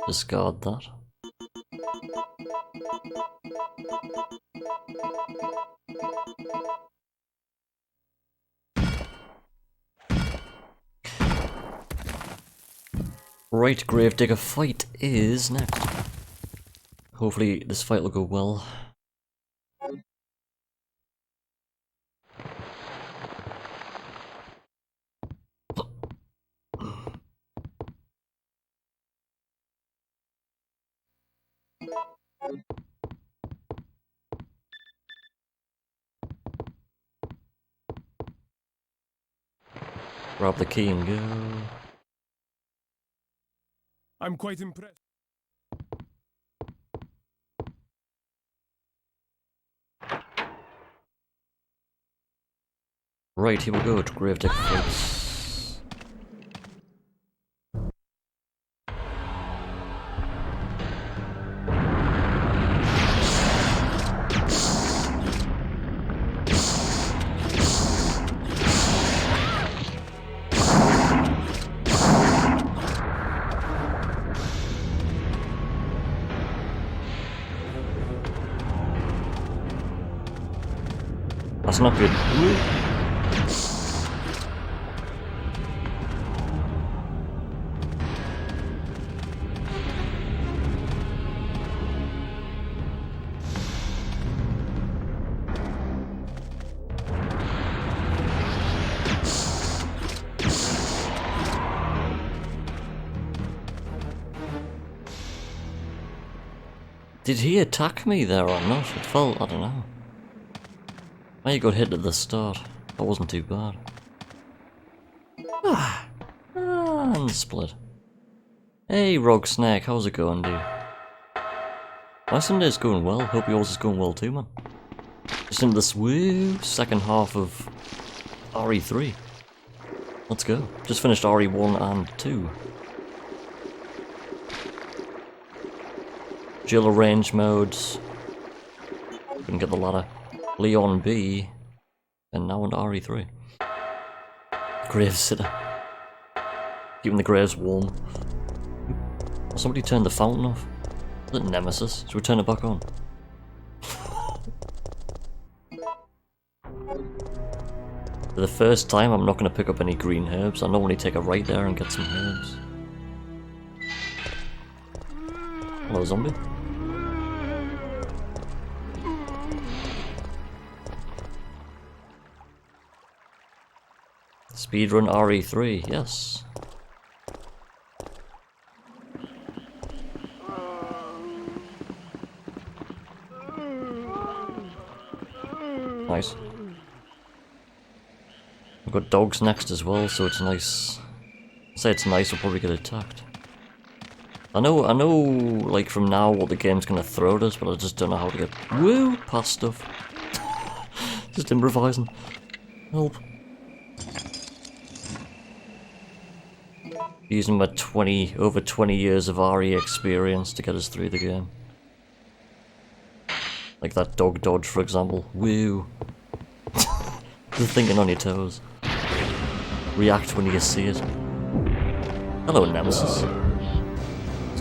Discard that. Right, Gravedigger fight is next. Hopefully this fight will go well. Grab the key and go. I'm quite impressed. Right, here we go to Gravedigger fights. That's not good. Did he attack me there or not? It felt, I don't know. I got hit at the start. That wasn't too bad. And split. Hey, Rogue Snake, how's it going, dude? My Sunday's going well. Hope yours is going well too, man. Just in this woo second half of RE3. Let's go. Just finished RE1 and 2. Jill range modes. Couldn't get the ladder. Leon B. And now into RE3. Grave sitter. Keeping the graves warm. Somebody turned the fountain off. Is it Nemesis? Should we turn it back on? For the first time, I'm not going to pick up any green herbs. I normally take a right there and get some herbs. Hello, zombie. Speedrun RE3, yes. Nice. We've got dogs next as well, so it's nice. I say it's nice, we'll probably get attacked. I know, like from now what the game's gonna throw at us, but I just don't know how to get past stuff. Just improvising. Help. Using my over 20 years of RE experience to get us through the game. Like that dog dodge, for example. Woo! Just thinking on your toes. React when you see it. Hello, Nemesis.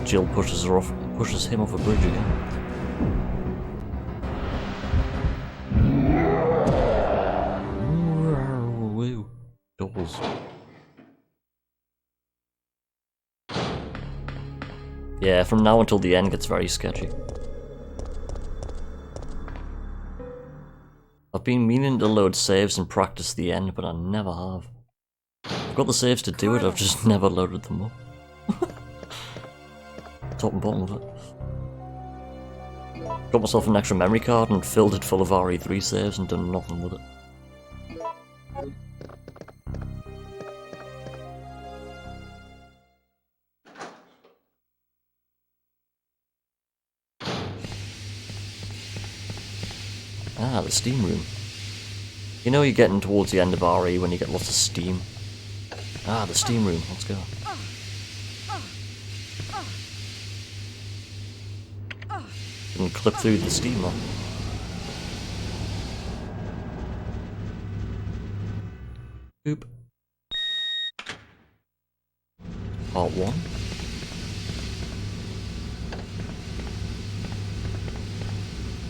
Jill pushes him off a bridge again. Woo! Doubles. Yeah, from now until the end gets very sketchy. I've been meaning to load saves and practice the end, but I never have. I've got the saves to do it, I've just never loaded them up. Top and bottom of it. Got myself an extra memory card and filled it full of RE3 saves and done nothing with it. Ah, the steam room. You know you're getting towards the end of RE when you get lots of steam. Ah, the steam room, let's go. You can clip through the steam though. Boop. Part 1.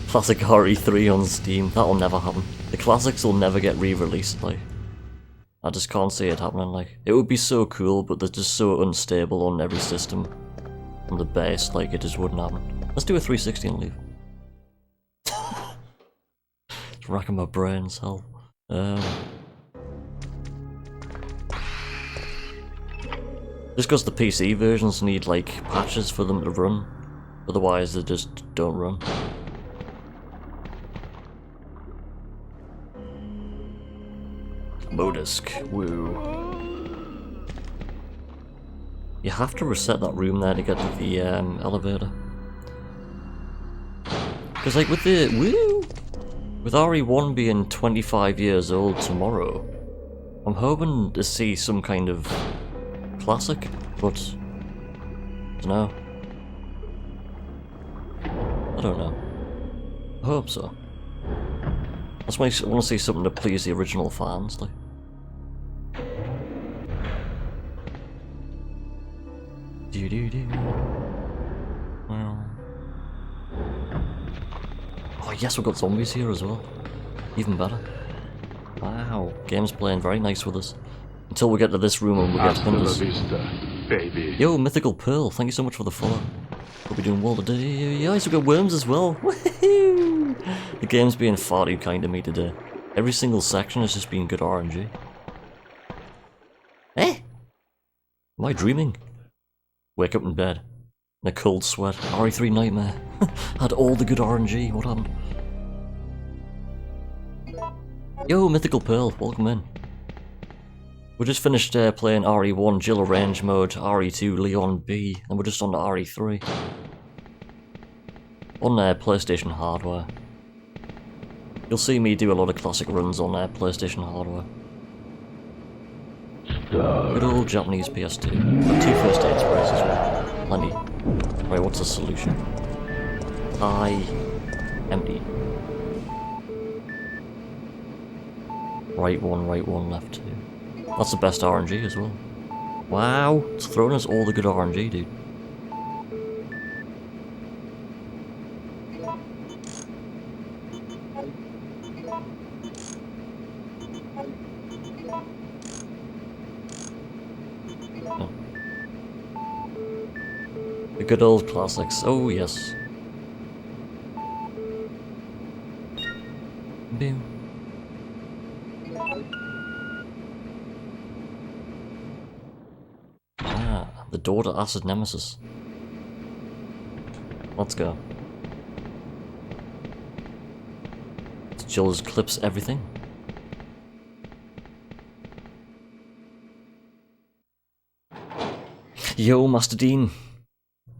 Classic RE3 on Steam. That'll never happen. The classics will never get re-released, like. I just can't see it happening, like. It would be so cool, but they're just so unstable on every system. From the base, like, it just wouldn't happen. Let's do a 360 and leave. It's racking my brains, hell. Just because the PC versions need, like, patches for them to run. Otherwise, they just don't run. Modisk, woo. You have to reset that room there to get to the elevator. Because like with the with RE1 being 25 years old tomorrow, I'm hoping to see some kind of classic, but I don't know. I don't know. I hope so. That's why I want to see something to please the original fans, like. Well. Oh yes, we've got zombies here as well. Even better. Wow, game's playing very nice with us. Until we get to this room and we get hunters. Baby. Yo, Mythical Pearl, thank you so much for the follow. Hope you're doing well today. Yes, we've got worms as well. Woohoo! The game's being far too kind to me today. Every single section has just been good RNG. Eh? Am I dreaming? Wake up in bed. In a cold sweat. RE3 nightmare. Had all the good RNG. What happened? Yo, Mythical Pearl. Welcome in. We just finished playing RE1 Jill Arrange mode, RE2 Leon B, and we're just on to RE3. On PlayStation hardware. You'll see me do a lot of classic runs on PlayStation hardware. Good old Japanese PS2. Got 2 first aid sprays as well. Plenty. Right, what's the solution? Empty. Right one, left 2. That's the best RNG as well. Wow, it's throwing us all the good RNG, dude. Oh. The good old classics, oh yes. Boom. The door to Acid Nemesis. Let's go. Jill just clips everything. Yo, Master Dean.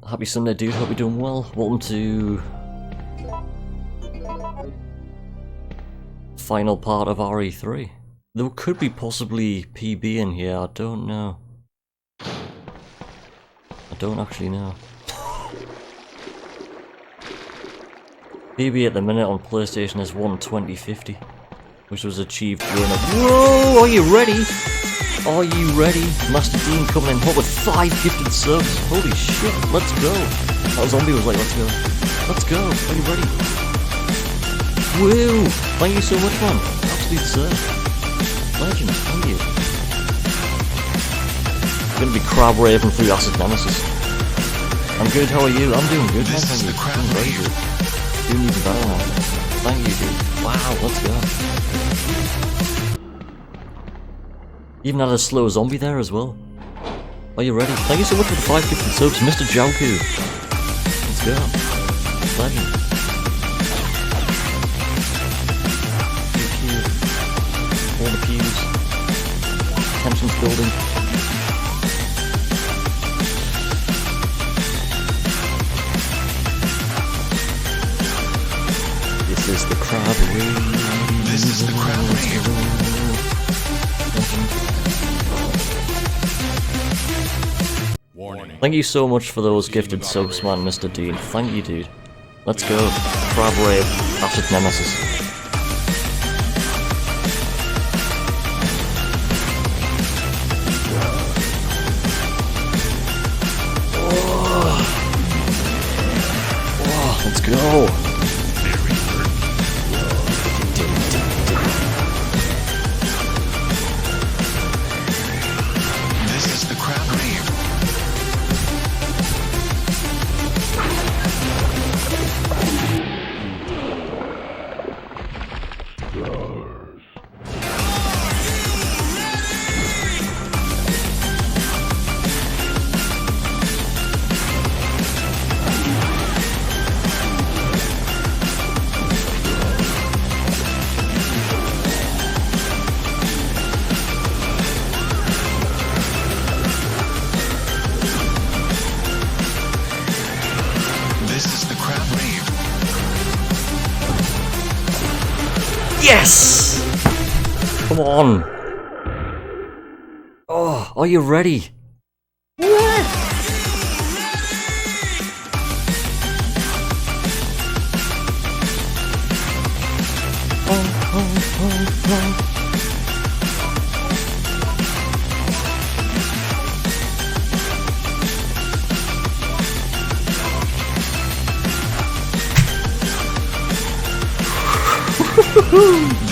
Happy Sunday, dude. Hope you're doing well. Welcome to final part of RE3. There could be possibly PB in here. I don't know. I don't actually know. PB at the minute on PlayStation is 1:20:50, which was achieved during a— Whoa! Are you ready? Are you ready? Master Dean coming in hot with 5 gifted subs. Holy shit, let's go. That zombie was like, let's go. Let's go. Are you ready? Woo! Thank you so much, man. Absolute sir. Legend, thank you. I'm gonna be crab raving through Acid Nemesis. I'm good, how are you? I'm doing good, man. Thank you. Doing very good. Doing even better now. Thank you, dude. Wow, let's go. Even had a slow zombie there as well. Are you ready? Thank you so much for the 5 gifted subs, Mr. Jouku. Let's go. Legend. All the pews. Tension's building. This is the crab rave. This is the crab rave. Warning. Thank you so much for those gifted subs, man, Mr. Dean. Thank you, dude. Let's go. Crab rave. Acid Nemesis. Yes! Come on! Oh, are you ready?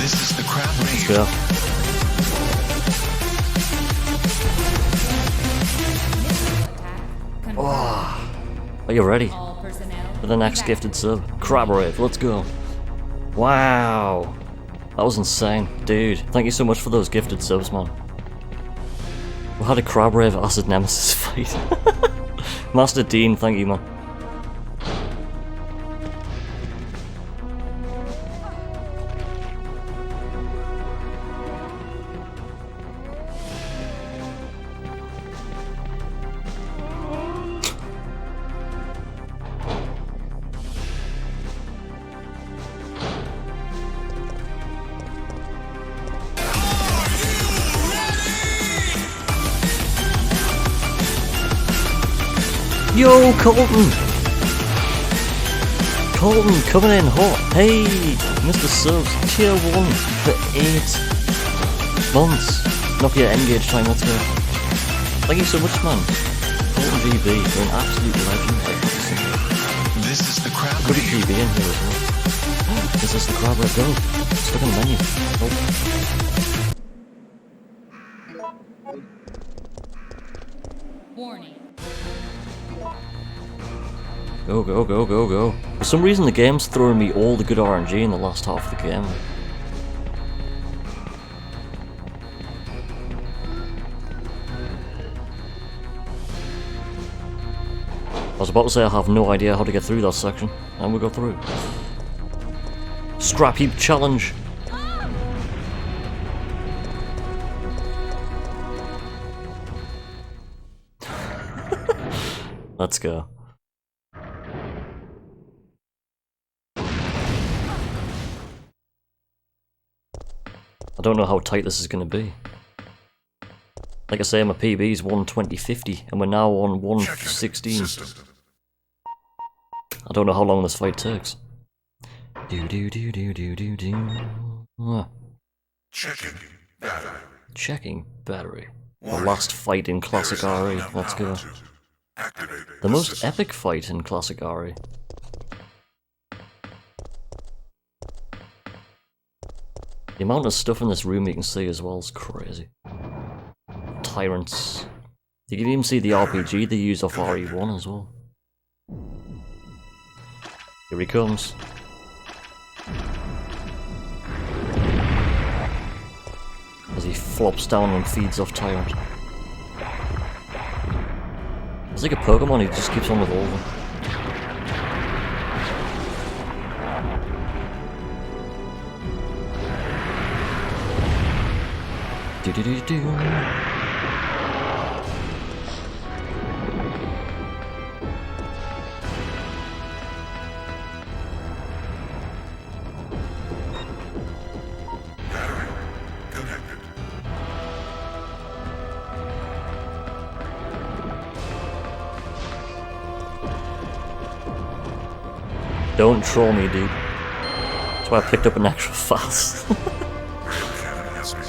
This is the crab rave. Yeah. Oh, are you ready for the next gifted sub? Crab Rave, let's go. Wow, that was insane. Dude, thank you so much for those gifted subs, man. We had a Crab Rave Acid Nemesis fight. Master Dean, thank you, man. Yo, Colton! Colton coming in hot. Hey, Mr. Subs, tier 1 for 8 months. Nokia Engage time, let's go. Thank you so much, man. Colton GB, you're an absolute legend. This is the crab Good rave. GB in here as well. This is the crab rave, go. Stuck in the menu. Oh. Warning. Go, go, go, go, go. For some reason the game's throwing me all the good RNG in the last half of the game. I was about to say I have no idea how to get through that section, and we go through. Scrap heap challenge! Let's go. I don't know how tight this is going to be. Like I say, my PB is 120.50 and we're now on 116. I don't know how long this fight takes. Do do do do do do do. Checking battery. Checking battery. The last fight in Classic RE. Let's go. Activate The most epic fight in Classic RE. The amount of stuff in this room you can see as well is crazy. Tyrants. You can even see the RPG they use off RE1 as well. Here he comes. As he flops down and feeds off Tyrant. It's like a Pokemon, he just keeps on evolving. Do do do do. Don't troll me, dude. That's why I picked up an extra fast. cannon has been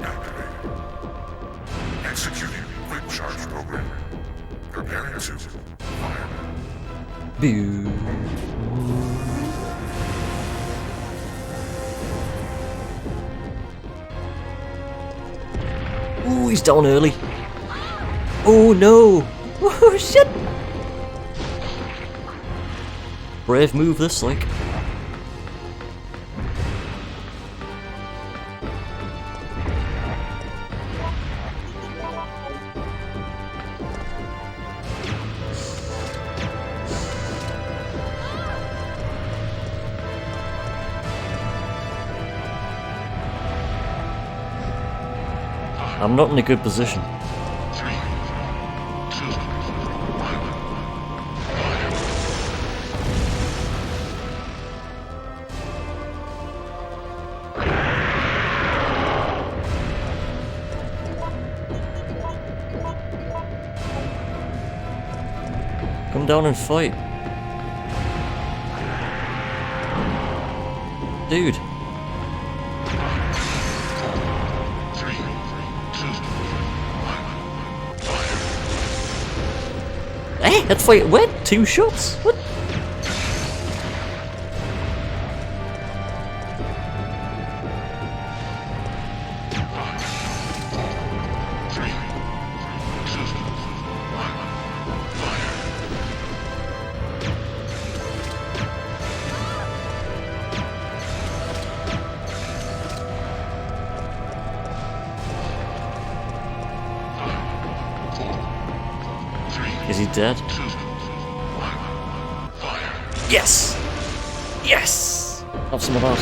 activated. Executing quick charge program. Preparing to fire. Boo. Ooh, he's down early. Oh no! Oh shit! Brave move this, like. I'm not in a good position. down and fight. Dude. 3, 2, 1, fire. Eh? That fight went 2 shots? What? 3, 2, 1, fire. Is he dead? 2, 1, fire. Yes! Yes! Have some of that.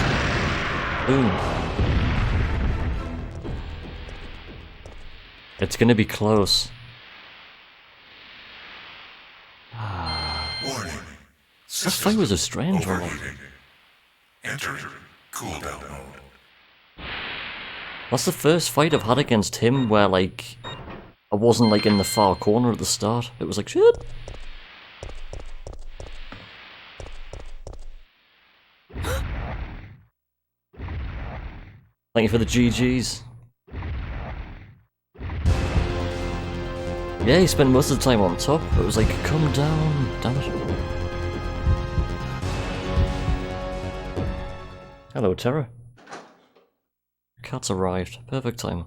Boom. It's gonna be close. Warning. That fight was a strange one. Overheating. Enter cooldown mode. That's the first fight I've had against him where, like, I wasn't, like, in the far corner at the start. It was like, shit! Thank you for the GGs. Yeah, he spent most of the time on top. It was like, come down, damn it. Hello, Terra. Cat's arrived. Perfect time.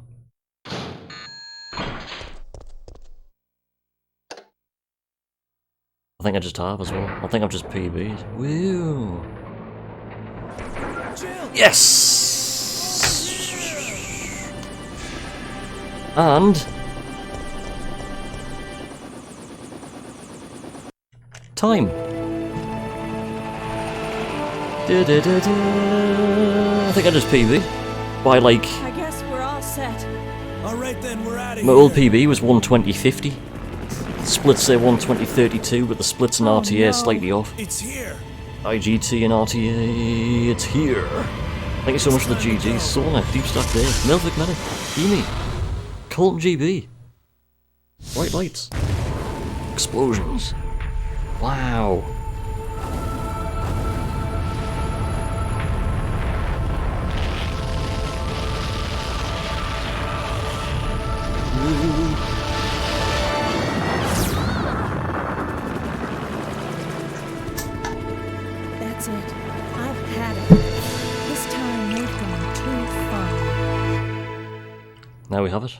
I think I just have as well. I think I've just PB'd. Woo! Yes! And... time! I think I just PB'd. By like... I guess we're all set. All right then, we're out of my old PB was 120.50. Splits say 120.32, but the splits and RTA are slightly off. It's here. IGT and RTA, it's here. Thank you so much for the GG. Sauna, Deep Stack Dave, Melvic Medic, Beanie, Colton GB. Bright lights. Explosions. Wow. That's it. I've had it. This time they've gone too far. Now we have it.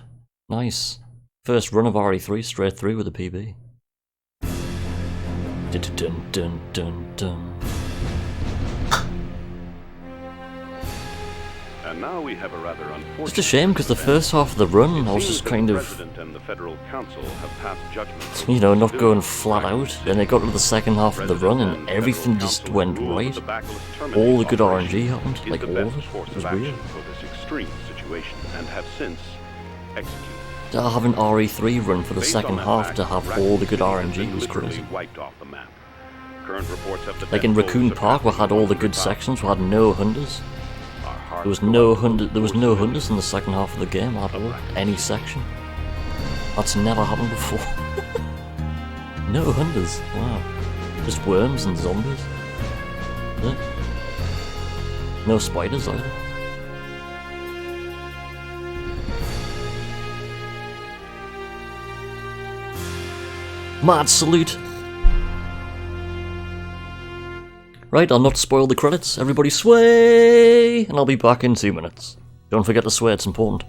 Nice. First run of RE3 straight through with a PB. Dun dun dun dun dun. And now we have a rather unfortunate. Just a shame because the first half of the run I was just kind of, President and the Federal Council have passed judgment. you know, not going flat out. Then it got to the second half of the run and everything just went right. All the good RNG happened, like all of it. It was weird. For this extreme situation and have since executed. To have an RE3 run for the Based second on that half fact, to have Raccoon all the good City has RNG been was literally crazy. wiped off the map. Current reports of the Like in death Raccoon toll Park, we had all the good surpassing sections. We had no hunters. our hearts There was go no out to hunters. There was no those hunters in the second half of the game at all. Any section. That's never happened before. No hunters. Wow. Just worms and zombies. Yeah. No spiders either. Mad salute. Right, I'll not spoil the credits. Everybody sway! And I'll be back in 2 minutes. Don't forget to sway, it's important.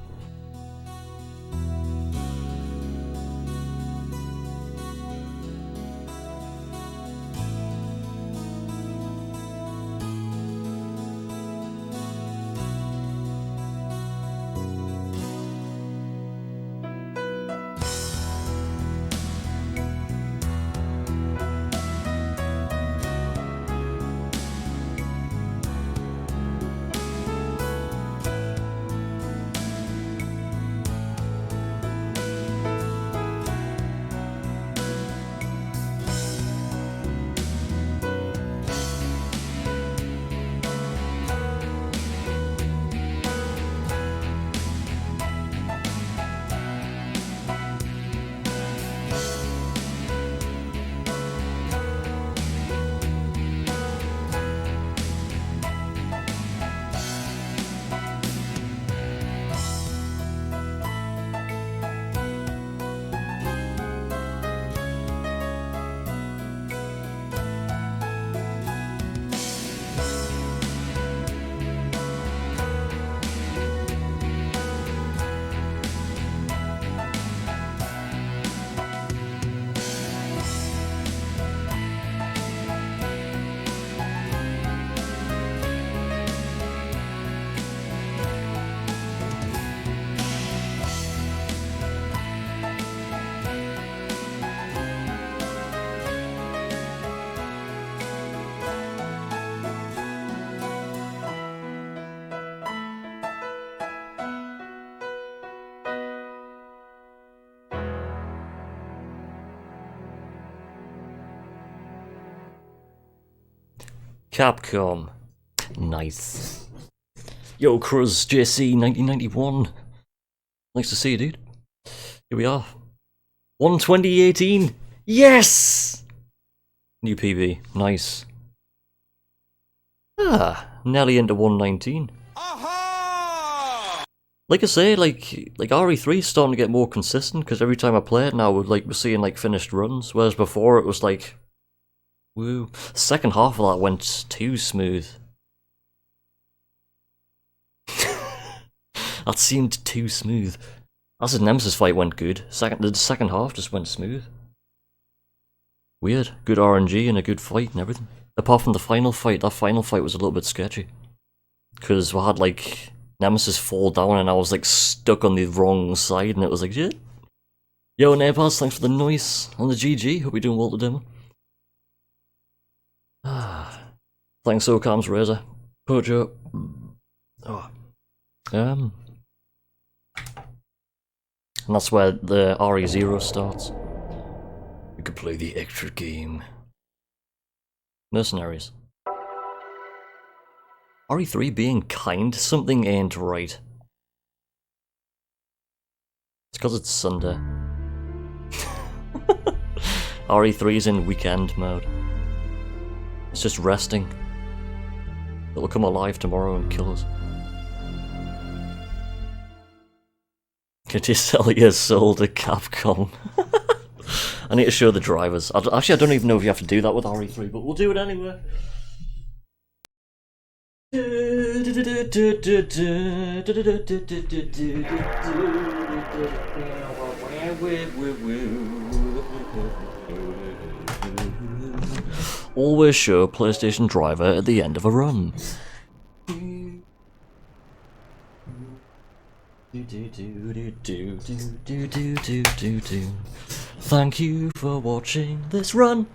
Capcom. Nice. Yo, Cruz, JC 1991. Nice to see you, dude. Here we are. 12018. Yes! New PB. Nice. Ah, nearly into 119. Like I say, like RE3 is starting to get more consistent, because every time I play it now, we're seeing like finished runs, whereas before it was like, woo. The second half of that went too smooth. That seemed too smooth. As the Nemesis fight went good, the second half just went smooth. Weird. Good RNG and a good fight and everything. Apart from the final fight, that final fight was a little bit sketchy. Because we had like Nemesis fall down and I was like stuck on the wrong side and it was like shit. Yo Nepals, thanks for the noise and the GG. Hope you're doing well today, man. Thanks Ocam's Razor. Pojo. Oh. And that's where the RE0 starts. We could play the extra game. Mercenaries. RE3 being kind, something ain't right. It's because it's Sunday. RE3's in weekend mode. It's just resting. It'll come alive tomorrow and kill us. Could you sell your soul to Capcom? I need to show the drivers. Actually, I don't even know if you have to do that with RE3, but we'll do it anyway. Always show PlayStation driver at the end of a run. Thank you for watching this run.